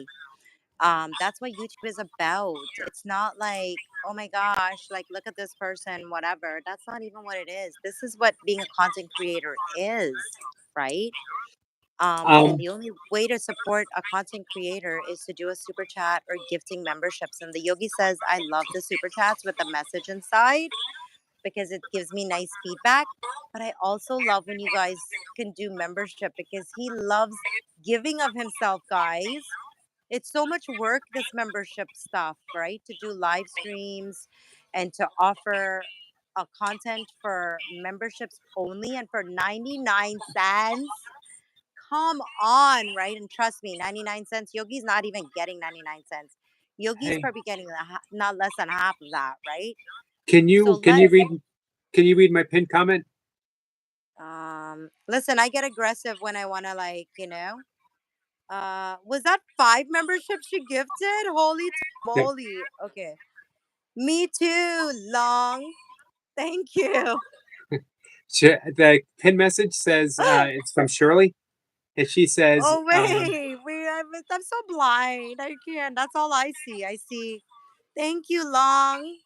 That's what YouTube is about. It's not like, oh my gosh, like look at this person, whatever. That's not even what it is. This is what being a content creator is, right? And Um, the only way to support a content creator is to do a super chat or gifting memberships. And the yogi says, I love the super chats with the message inside because it gives me nice feedback. But I also love when you guys can do membership because he loves giving of himself, guys. It's so much work, this membership stuff, right? To do live streams and to offer a content for memberships only and for 99 cents. Come on, right? And trust me, 99 cents. Yogi's not even getting 99 cents. Yogi's hey, probably getting not less than half of that, right? can So you can you let's read can you read my pinned comment? listen, I get aggressive when I want to was that 5 memberships she gifted? Holy No, moly. Okay. Me too, Long. Thank you. the pinned message says it's from Shirley, and she says, Oh wait, I'm so blind. I can't. That's all I see. I see. Thank you, Long.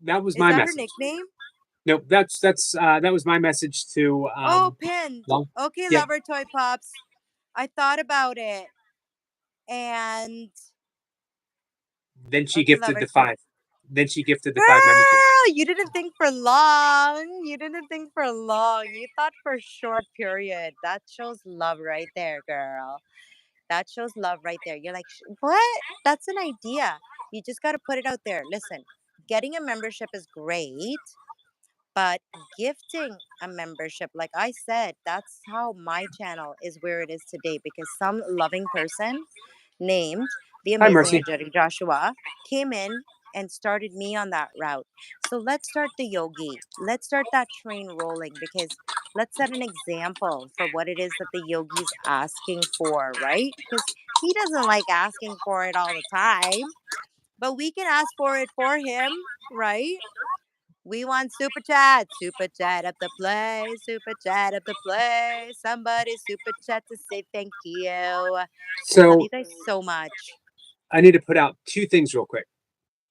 "That was Is my that her message." nickname? No, that was my message to Oh, pinned. Long. Okay, Yeah. lover toy pops. I thought about it. And Then she okay, gifted lover the toy. 5. Then she gifted the 5 memberships. Girl, you didn't think for long. You didn't think for long. You thought for short period. That shows love right there, girl. That shows love right there. You're like, what? That's an idea. You just got to put it out there. Listen, getting a membership is great, but gifting a membership, like I said, that's how my channel is where it is today because some loving person named the Hi, amazing Mercy. energetic Joshua came in and started me on that route. So let's start the yogi. Let's start that train rolling because let's set an example for what it is that the yogi's asking for, right? Because he doesn't like asking for it all the time, but we can ask for it for him, right? We want super chat up the play, super chat up the play. Somebody super chat to say thank you. I love you So guys so much. I need to put out 2 things real quick.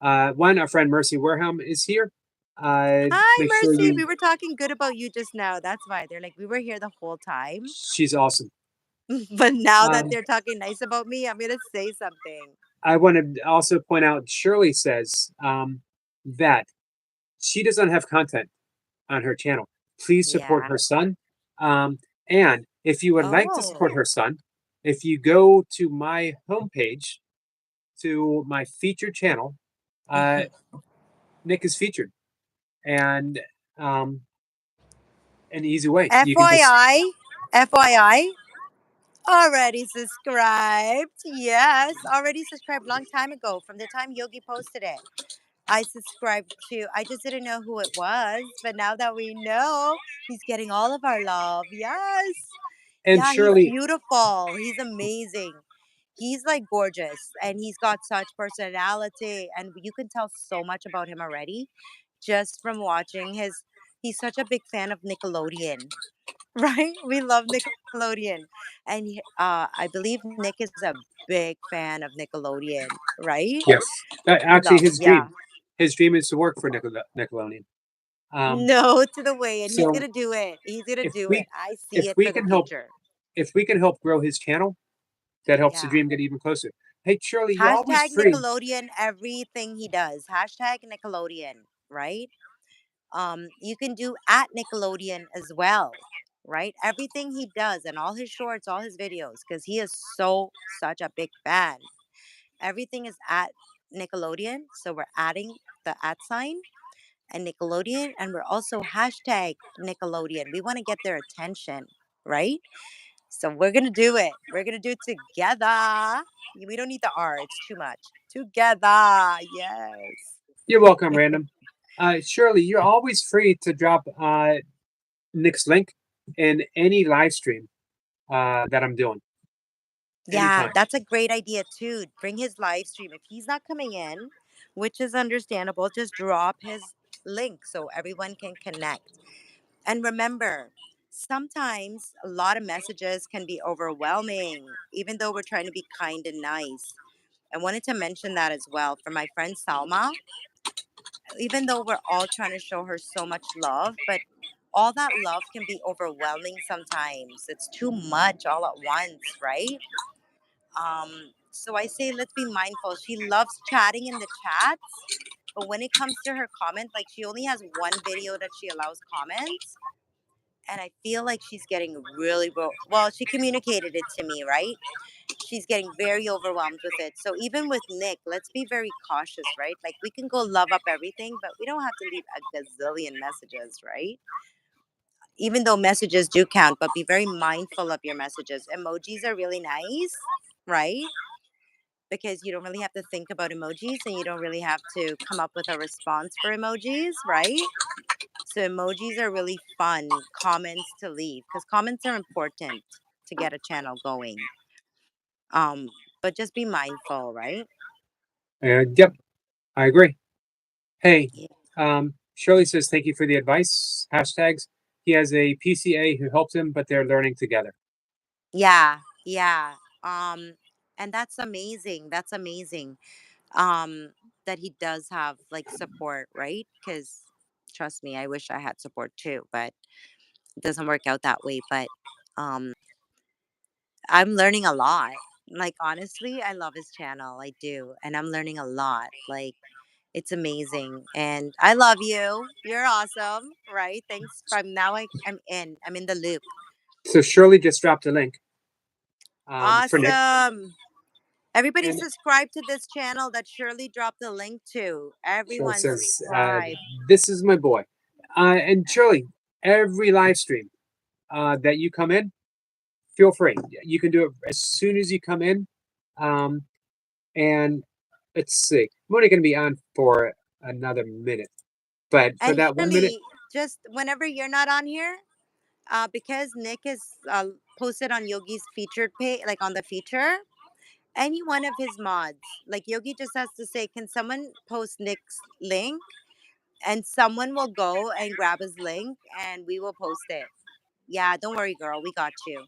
One, our friend Mercy Wareham is here. Hi, Make sure Mercy. We you. were talking good about you just now. That's why they're like, we were here the whole time. She's awesome. But now that Um, they're talking nice about me, I'm going to say something. I want to also point out Shirley says that she doesn't have content on her channel. Please support Yeah. her son. And if you would like to support Oh. her son, if you go to my homepage, to my featured channel, uh, Nick is featured. And an easy way. You can just FYI, already subscribed. Yes, already subscribed long time ago from the time Yogi posted it. I subscribed to. I just didn't know who it was, but now that we know, he's getting all of our love. Yes. and Yeah, he's Shirley, beautiful. He's amazing. He's like gorgeous and he's got such personality and you can tell so much about him already just from watching his he's such a big fan of Nickelodeon. Right? We love Nickelodeon. And I believe Nick is a big fan of Nickelodeon, right? yes, actually Love, yeah. his dream is to work for Nickelodeon. Um, No to the way, and he's so gonna do it. He's gonna if do it. we I if see it we for the can help future. if we can help grow his channel, that helps the Yeah. dream get even closer. Hey, Shirley, you're always Hashtag free. Nickelodeon, everything he does. Hashtag Nickelodeon, right? You can do at Nickelodeon as well, right? Everything he does and all his shorts, all his videos, because he is such a big fan. Everything is at Nickelodeon. So we're adding the at sign and Nickelodeon, and we're also hashtag Nickelodeon. We want to get their attention, right? So we're gonna do it. We're gonna do it together. We don't need the R, it's too much. Together, yes. You're welcome, Random. Shirley, you're always free to drop Nick's link in any live stream that I'm doing Yeah, anytime. that's a great idea too. Bring his live stream. If he's not coming in, which is understandable, just drop his link so everyone can connect. And remember, sometimes a lot of messages can be overwhelming, even though we're trying to be kind and nice. I wanted to mention that as well for my friend Salma. Even though we're all trying to show her so much love, but all that love can be overwhelming sometimes. It's too much all at once, right? So I say let's be mindful. She loves chatting in the chats, but when it comes to her comment, like she only has one video that she allows comments, and I feel like she's getting really well. She communicated it to me, right? She's getting very overwhelmed with it. So even with Nick, let's be very cautious, right? Like we can go love up everything, but we don't have to leave a gazillion messages, right? Even though messages do count, but be very mindful of your messages. Emojis are really nice, right? Because you don't really have to think about emojis and you don't really have to come up with a response for emojis, right? So emojis are really fun comments to leave because comments are important to get a channel going. But just be mindful, right? Yep, I agree. Hey, Yeah. Shirley says thank you for the advice. Hashtags. He has a PCA who helps him, but they're learning together. Yeah, yeah. And that's amazing. That's amazing. That he does have like support, right? Because trust me, I wish I had support too, but it doesn't work out that way. But um I'm learning a lot. Like honestly, I love his channel. I do. And I'm learning a lot. Like it's amazing. And I love you. You're awesome. Right? Thanks. From now I'm in. I'm in the loop. So Shirley just dropped a link for Nick, Awesome. Everybody and subscribe to this channel that Shirley dropped the link to. Shirley Everyone says, subscribe. "This is my boy." And Shirley, every live stream that you come in, feel free. You can do it as soon as you come in. Um, and let's see, I'm only going to be on for another minute, but for And that 1 minute, Shirley, just whenever you're not on here, because Nick is posted on Yogi's featured page, like on the feature, any one of his mods, like Yogi just has to say, can someone post Nick's link? And someone will go and grab his link and we will post it. Yeah, don't worry, girl. We got you.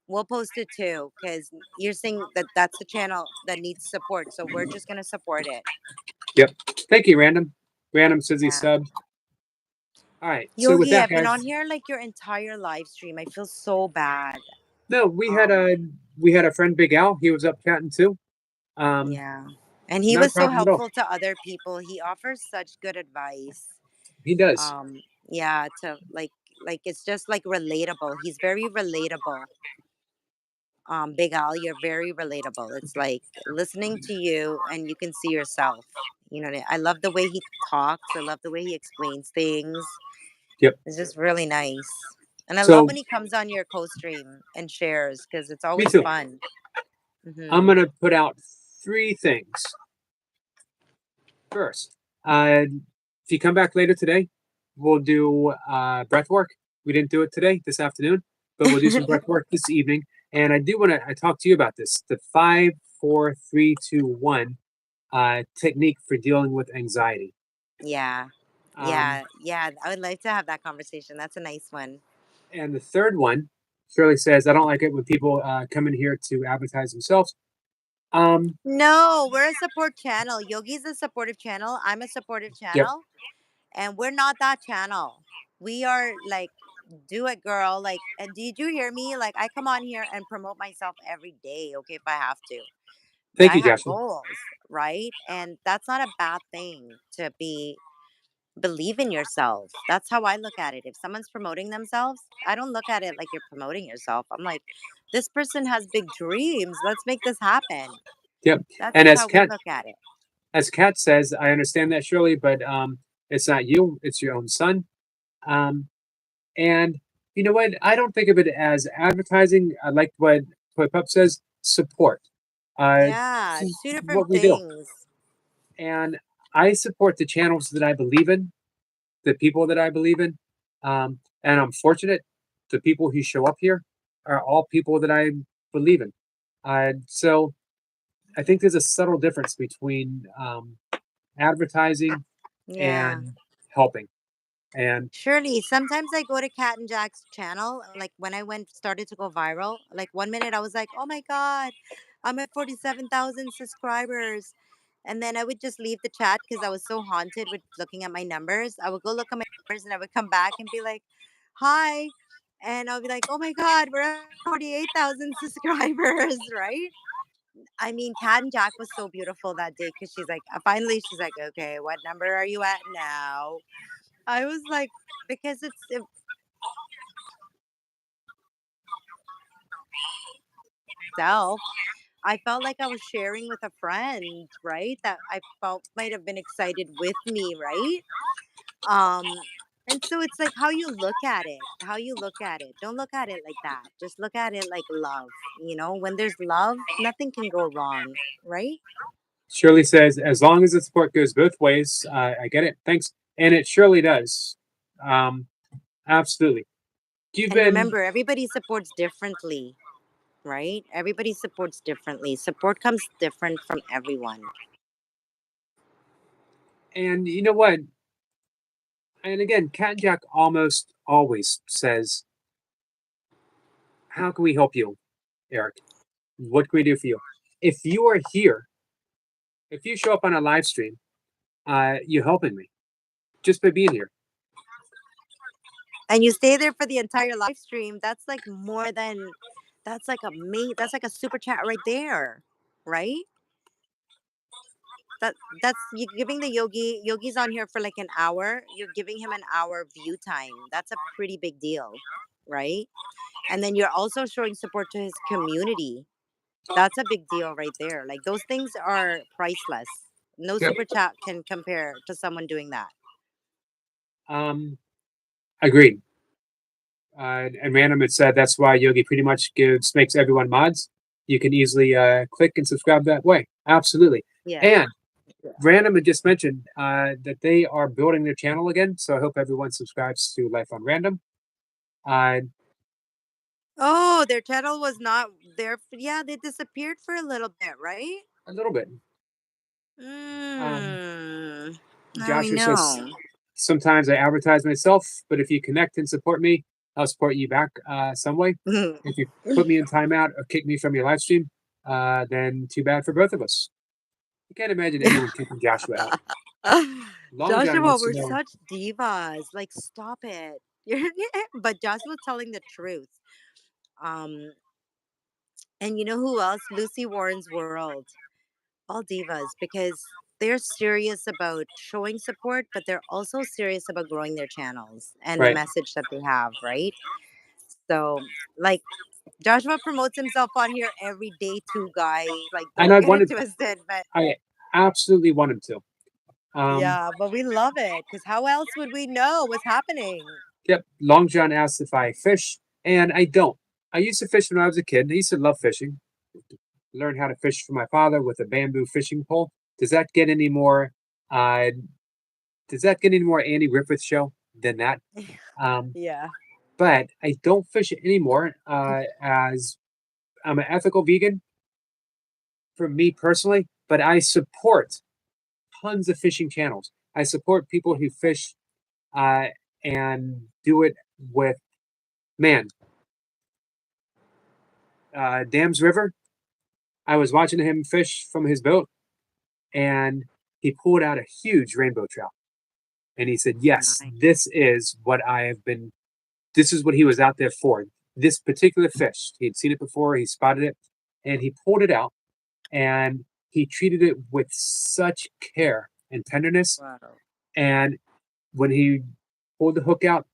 We'll post it too because you're saying that that's the channel that needs support. So we're just going to support it. yep. Thank you, Random. Random says he Yeah. subbed. All right. So with Yogi, that, I've been on guys, here like your entire live stream. I feel so bad. no, Um, we had a friend Big Al. He was up chatting too. yeah. And he Not a was so problem at all. helpful to other people. He offers such good advice. He does. Yeah, to like it's just like relatable. He's very relatable. Big Al, you're very relatable. It's like listening to you and you can see yourself. You know, I love the way he talks. I love the way he explains things. Yep. It's just really nice. And I love So when he comes on your co-stream and shares because it's me always too. fun. I'm Hmm. gonna put out three things. First, if you come back later today, we'll do breath work. We didn't do it today, this afternoon, but we'll do some breath work this evening. And I do want to I talk to you about this, the 5, 4, 3, 2, 1 technique for dealing with anxiety. Yeah. Um, Yeah. I would like to have that conversation. That's a nice one. and the third one, Shirley says, I don't like it when people come in here to advertise themselves. No, we're a support channel. Yogi's a supportive channel. I'm a supportive Yep. channel. And we're not that channel. We are like, do it, girl. Like, and did you hear me? Like, I come on here and promote myself every day, okay, if I have to. But Thank I you, have Joshua. goals, right? And that's not a bad thing to believe in yourself. That's how I look at it. If someone's promoting themselves, I don't look at it like you're promoting yourself. I'm like, this person has big dreams. Let's make this happen. Yep. That's And how we look at it. As Kat says, I understand that, Shirley, but it's not you; it's your own son. Um, and you know what? I don't think of it as advertising. I like what Pup says. Support. Yeah, This is two different what we do, things. and I support the channels that I believe in, the people that I believe in, and I'm fortunate. The people who show up here are all people that I believe in. So I think there's a subtle difference between advertising Yeah. and helping. And Surely, sometimes I go to Cat and Jack's channel. Like when I started to go viral, like 1 minute I was like, oh my God, I'm at 47,000 subscribers. And then I would just leave the chat because I was so haunted with looking at my numbers. I would go look at my numbers and I would come back and be like, hi. And I'll be like, oh my God, we're at 48,000 subscribers, right? I mean, Cat and Jack was so beautiful that day because she's like, finally, she's like, okay, what number are you at now? I was like, because it's itself. I felt like I was sharing with a friend, right? That I felt might have been excited with me, right? Um, and so it's like how you look at it, how you look at it. Don't look at it like that. Just look at it like love. When there's love, nothing can go wrong, right? Shirley says, as long as the support goes both ways, I get it. Thanks. And it surely does. Um, absolutely. You've And been, remember, everybody supports differently, right? Everybody supports differently. Support comes different from everyone. and you know what? And again, Cat and Jack almost always says, how can we help you, Eric? What can we do for you? If you are here, if you show up on a live stream, you're helping me just by being here. And you stay there for the entire live stream, that's like that's like a super chat right there, right? That's you giving the yogi's on here for like an hour. You're giving him an hour view time. That's a pretty big deal, right? And then you're also showing support to his community. That's a big deal right there. Like those things are priceless. No Yep. super chat can compare to someone doing that. Agreed. And Random had said that's why Yogi pretty much makes everyone mods. You can easily click and subscribe that way. Absolutely. Yeah. And Random had just mentioned that they are building their channel again. So I hope everyone subscribes to Life on Random. Uh, Oh, their channel was not there. Yeah, they disappeared for a little bit, right? a little bit. Mm, now we Joshua says, know. sometimes I advertise myself, but if you connect and support me, I'll support you back some way. If you put me in timeout or kick me from your live stream, then too bad for both of us. I can't imagine anyone kicking Joshua out. Long John Joshua, wants to we're know. such divas. Like, stop it. But Joshua's telling the truth. Um, and you know who else? Lucy Warren's World. All divas because they're serious about showing support, but they're also serious about growing their channels and the Right. message that they have, right? So, like, Joshua promotes himself on here every day too, guys. Like, And don't I get it wanted, twisted. But I absolutely want him to. yeah, but we love it because how else would we know what's happening? Yep. Long John asked if I fish, and I don't. I used to fish when I was a kid. I used to love fishing. Learned how to fish from my father with a bamboo fishing pole. Does that get any more? Uh, does that get any more Andy Griffith show than that? Um, Yeah. but I don't fish it anymore as I'm an ethical vegan for me personally, but I support tons of fishing channels. I support people who fish uh, and do it with, man, Dams River. I was watching him fish from his boat and he pulled out a huge rainbow trout. And he said, yes, Nice. this is what I have been, this is what he was out there for. This particular fish, he had seen it before, he spotted it, and he pulled it out and he treated it with such care and tenderness. Wow. And when he pulled the hook out,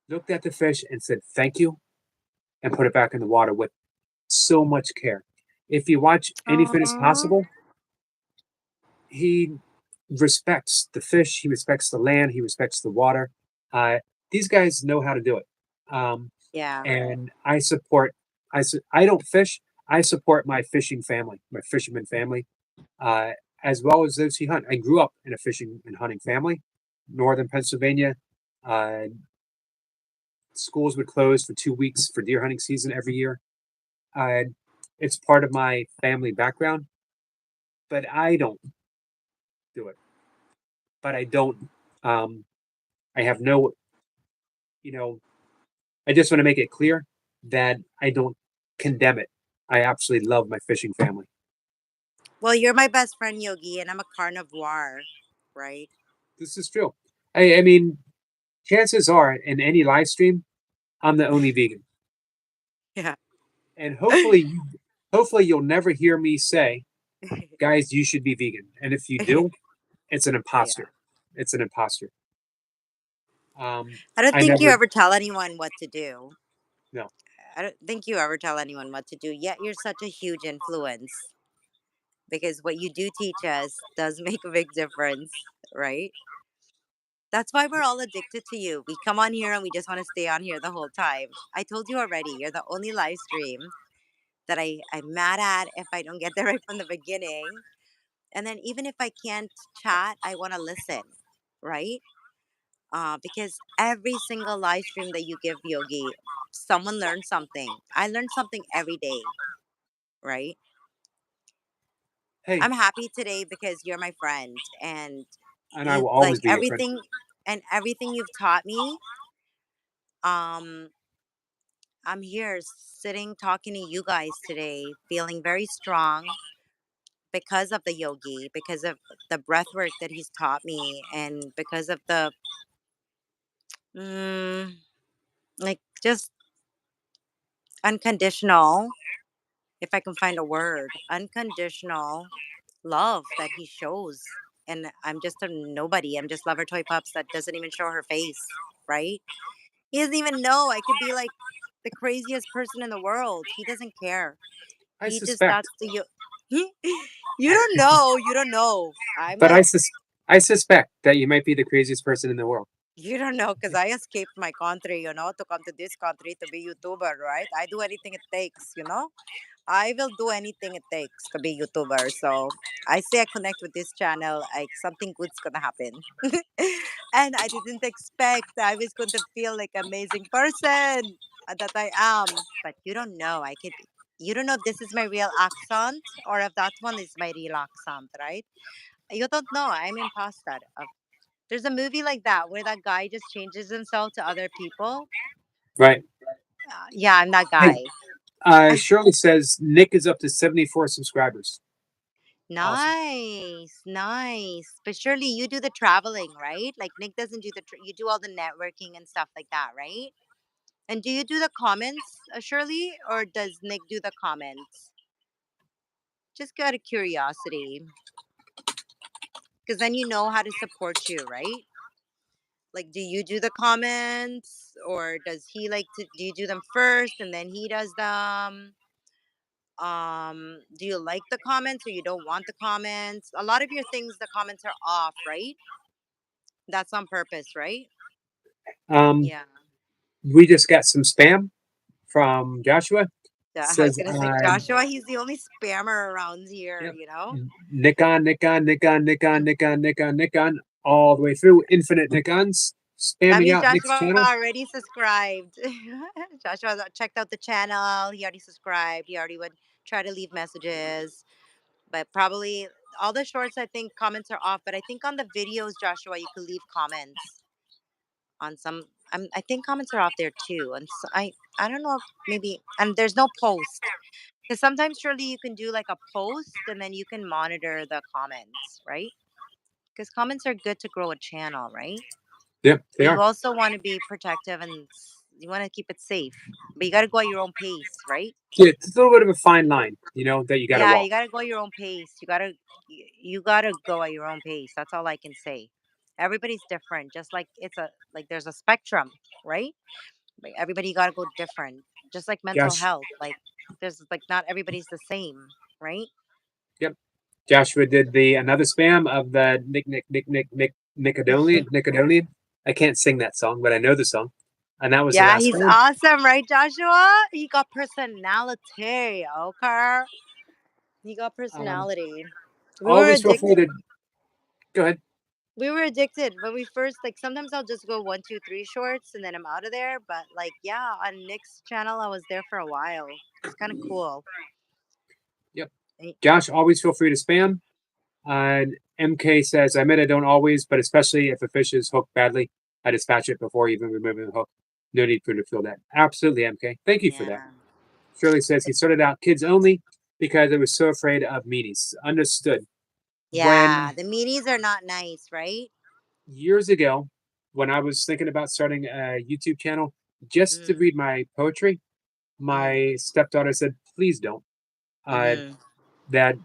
looked at the fish and said, thank you, and put it back in the water with so much care. If you watch Anything is Aww. Possible, he respects the fish, he respects the land, he respects the water. Uh, these guys know how to do it. Um, Yeah. and I support, I don't fish, I support my fishing family, my fisherman family, uh, as well as those who hunt. I grew up in a fishing and hunting family, northern Pennsylvania. Uh, schools would close for 2 weeks for deer hunting season every year. Uh, it's part of my family background, but I don't do it. But I don't. Um, I have no, you know, I just want to make it clear that I don't condemn it. I absolutely love my fishing family. Well, you're my best friend, Yogi, and I'm a carnivore, right? This is true. I mean, chances are in any live stream, I'm the only vegan, Yeah. and hopefully you'll never hear me say, "Guys, you should be vegan." And if you do, it's an Yeah. imposter. It's an imposter. I don't I think you never. ever tell anyone what to do. No. I don't think you ever tell anyone what to do, yet you're such a huge influence because what you do teach us does make a big difference, right? That's why we're all addicted to you. We come on here and we just want to stay on here the whole time. I told you already, you're the only live stream that I'm mad at if I don't get there right from the beginning. And then even if I can't chat, I want to listen, right? Because every single live stream that you give, Yogi, someone learns something. I learn something every day, right? Hey, I'm happy today because you're my friend, and and I you will like always be your friend. everything you've taught me. Um, I'm here sitting talking to you guys today, feeling very strong because of the yogi, because of the breath work that he's taught me, and because of the mm, like just unconditional, if I can find a word, unconditional love that he shows. And I'm just a nobody. I'm just Lover Toy Pups that doesn't even show her face, right? He doesn't even know. I could be like the craziest person in the world. He doesn't care. I He just suspect, that's the you don't know. You don't know. I'm but like I suspect that you might be the craziest person in the world. you don't know because I escaped my country, to come to this country to be YouTuber, right? I do anything it takes. I will do anything it takes to be YouTuber. So I say I connect with this channel, like something good's gonna happen. And I didn't expect I was going to feel like amazing person that I am. But you don't know. You don't know if this is my real accent or if that one is my real accent, right? You don't know. I'm imposter. There's a movie like that where that guy just changes himself to other people. Right. Yeah, I'm that Hey, guy. Shirley says Nick is up to 74 subscribers. Awesome. Nice, nice. But surely you do the traveling, right? Like Nick doesn't do you do all the networking and stuff like that, right? And do you do the comments, Shirley, or does Nick do the comments? Just out of curiosity, because then you know how to support you, right? Like, do you do the comments, or does he like to? Do you do them first and then he does them? Do you like the comments or you don't want the comments? A lot of your things, the comments are off, right? That's on purpose, right? Um, Yeah. we just got some spam from Joshua. I was Says, gonna say Joshua, he's the only spammer around here, yep, you know? Nick on, Nick on, Nick on, Nick on, Nick on, Nick on, Nick on, all the way through. Infinite Nick ons, That spamming means out Nick's Joshua channel. already subscribed. Joshua checked out the channel. He already subscribed. He already would try to leave messages. But probably all the shorts, I think comments are off. But I think on the videos, Joshua, you could leave comments on some. I think comments are off there too. And so I don't know if maybe, and there's no post. Because sometimes surely you can do like a post and then you can monitor the comments, right? Because comments are good to grow a channel, right? Yep, they But you are. also want to be protective and you want to keep it safe. But you got to go at your own pace, right? Yeah, it's a little bit of a fine line, that you got to Yeah, walk. you got to go your own pace. You got to go at your own pace. That's all I can say. Everybody's different. Just like there's a spectrum, right? Like everybody got to go different. Just like mental Josh, health, like there's like not everybody's the same, right? yep. Joshua did the another spam of the Nick Nickelodeon. I can't sing that song, but I know the song, and that was the Yeah, last he's spam. awesome, right, Joshua? He got personality, okay? He got Um, personality. We were always feel free addicted. to go ahead. We were addicted when we first like. Sometimes I'll just go one, two, three shorts, and then I'm out of there. But like, yeah, on Nick's channel, I was there for a while. It's kind of cool. Yep. And- Josh, always feel free to spam. MK says, I admit I don't always, but especially if a fish is hooked badly. I dispatch it before even removing the hook. No need for you to feel that. Absolutely, MK. Thank you for that. Yeah. Shirley says he started out kids only because I was so afraid of meanies. Understood. Yeah. When The meanies are not nice, right? years ago, when I was thinking about starting a YouTube channel just to Mm, read my poetry, mm, my stepdaughter said, please don't. mm-hmm. That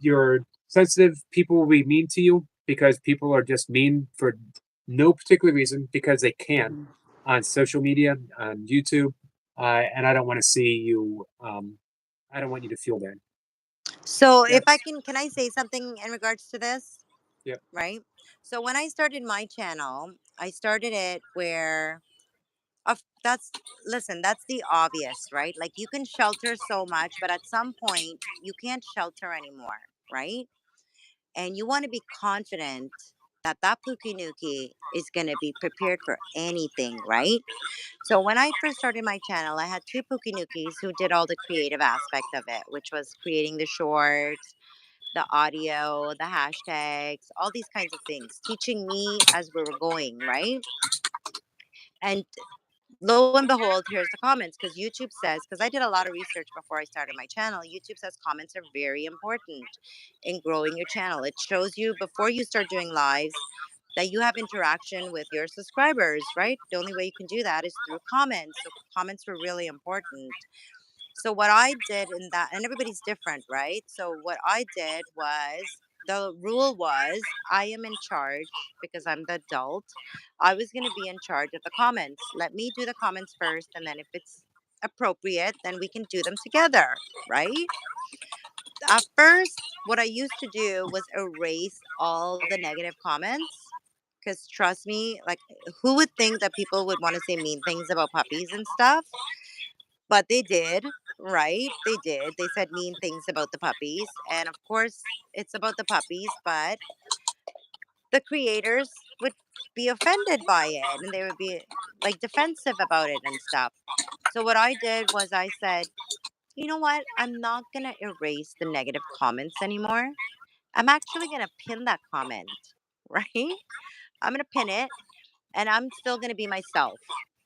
you're sensitive, people will be mean to you because people are just mean for no particular reason because they can Mm-hmm. on social media, on YouTube. And I don't want to see you, I don't want you to feel that. So if I That's, can I say something in regards to this? yep. Right. So when I started my channel, I started it where of that's listen, that's the obvious, right? Like you can shelter so much, but at some point you can't shelter anymore, right? And you want to be confident that that Pukinuki is going to be prepared for anything, right? So when I first started my channel, I had two Pukinukis who did all the creative aspect of it, which was creating the shorts, the audio, the hashtags, all these kinds of things, teaching me as we were going, right? And lo and behold, here's the comments because YouTube says, because I did a lot of research before I started my channel, YouTube says comments are very important in growing your channel. It shows you before you start doing lives that you have interaction with your subscribers, right? The only way you can do that is through comments. So comments were really important. So what I did in that, and everybody's different, right? So what I did was the rule was I am in charge because I'm the adult. I was going to be in charge of the comments. Let me do the comments first, and then if it's appropriate, then we can do them together, right? At first, what I used to do was erase all the negative comments. Because trust me, like, who would think that people would want to say mean things about puppies and stuff? But they did, right? They did. They said mean things about the puppies. And of course, it's about the puppies, but the creators would be offended by it and they would be like defensive about it and stuff. So, what I did was I said, you know what? I'm not going to erase the negative comments anymore. I'm actually going to pin that comment, right? I'm going to pin it and I'm still going to be myself,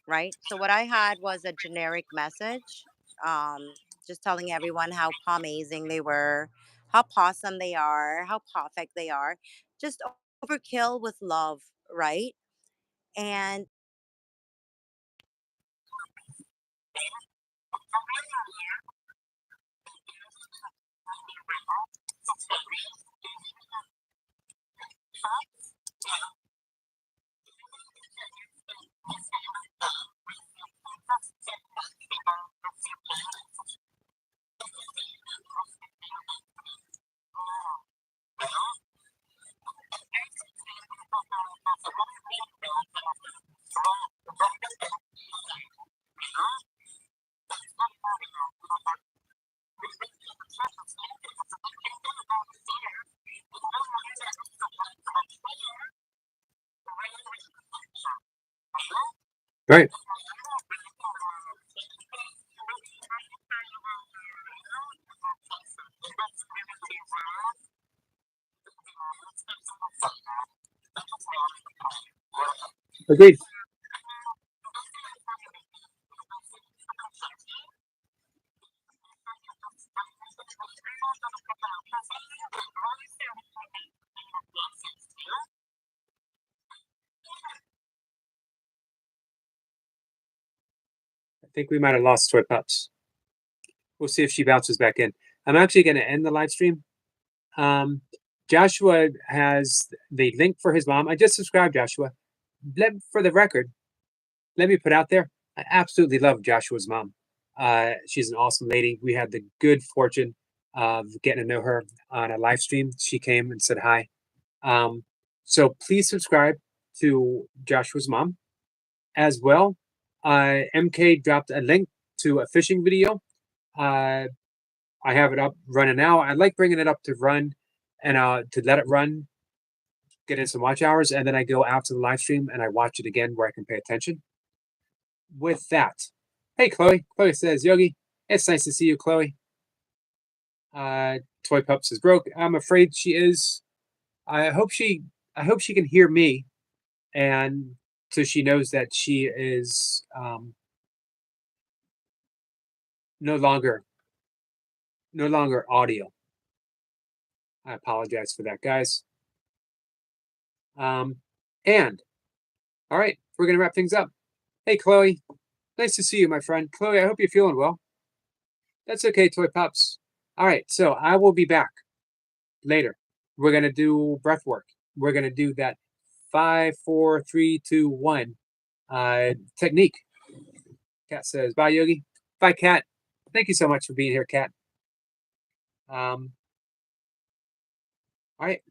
right? So what I had was a generic message, just telling everyone how amazing they were, how awesome they are, how perfect they are, just overkill with love, right? And Right. Agreed. I think we might have lost Toy Pups. We'll see if she bounces back in. I'm actually going to end the live stream. Um, Joshua has the link for his mom. I just subscribed, Joshua. For the record, let me put out there, I absolutely love Joshua's mom. She's an awesome lady. We had the good fortune of getting to know her on a live stream. She came and said hi. Um, so please subscribe to Joshua's mom as well. MK dropped a link to a fishing video. Uh, I have it up running now. I like bringing it up to run and to let it run, get in some watch hours, and then I go out to the live stream and I watch it again where I can pay attention. With that, hey Chloe. Chloe says, Yogi, it's nice to see you, Chloe. Toy Pups is broke. I'm afraid she is. I hope she can hear me and so she knows that she is no longer audio. I apologize for that, guys. And all right, we're gonna wrap things up. Hey, Chloe, nice to see you, my friend. Chloe, I hope you're feeling well. That's okay, Toy Pups. All right, so I will be back later. We're gonna do breath work. We're gonna do that 5, 4, 3, 2, 1 technique. Kat says, bye, Yogi. Bye, Kat. Thank you so much for being here, Kat. All right,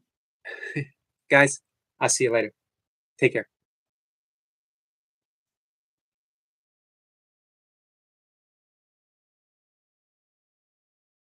guys, I'll see you later. Take care.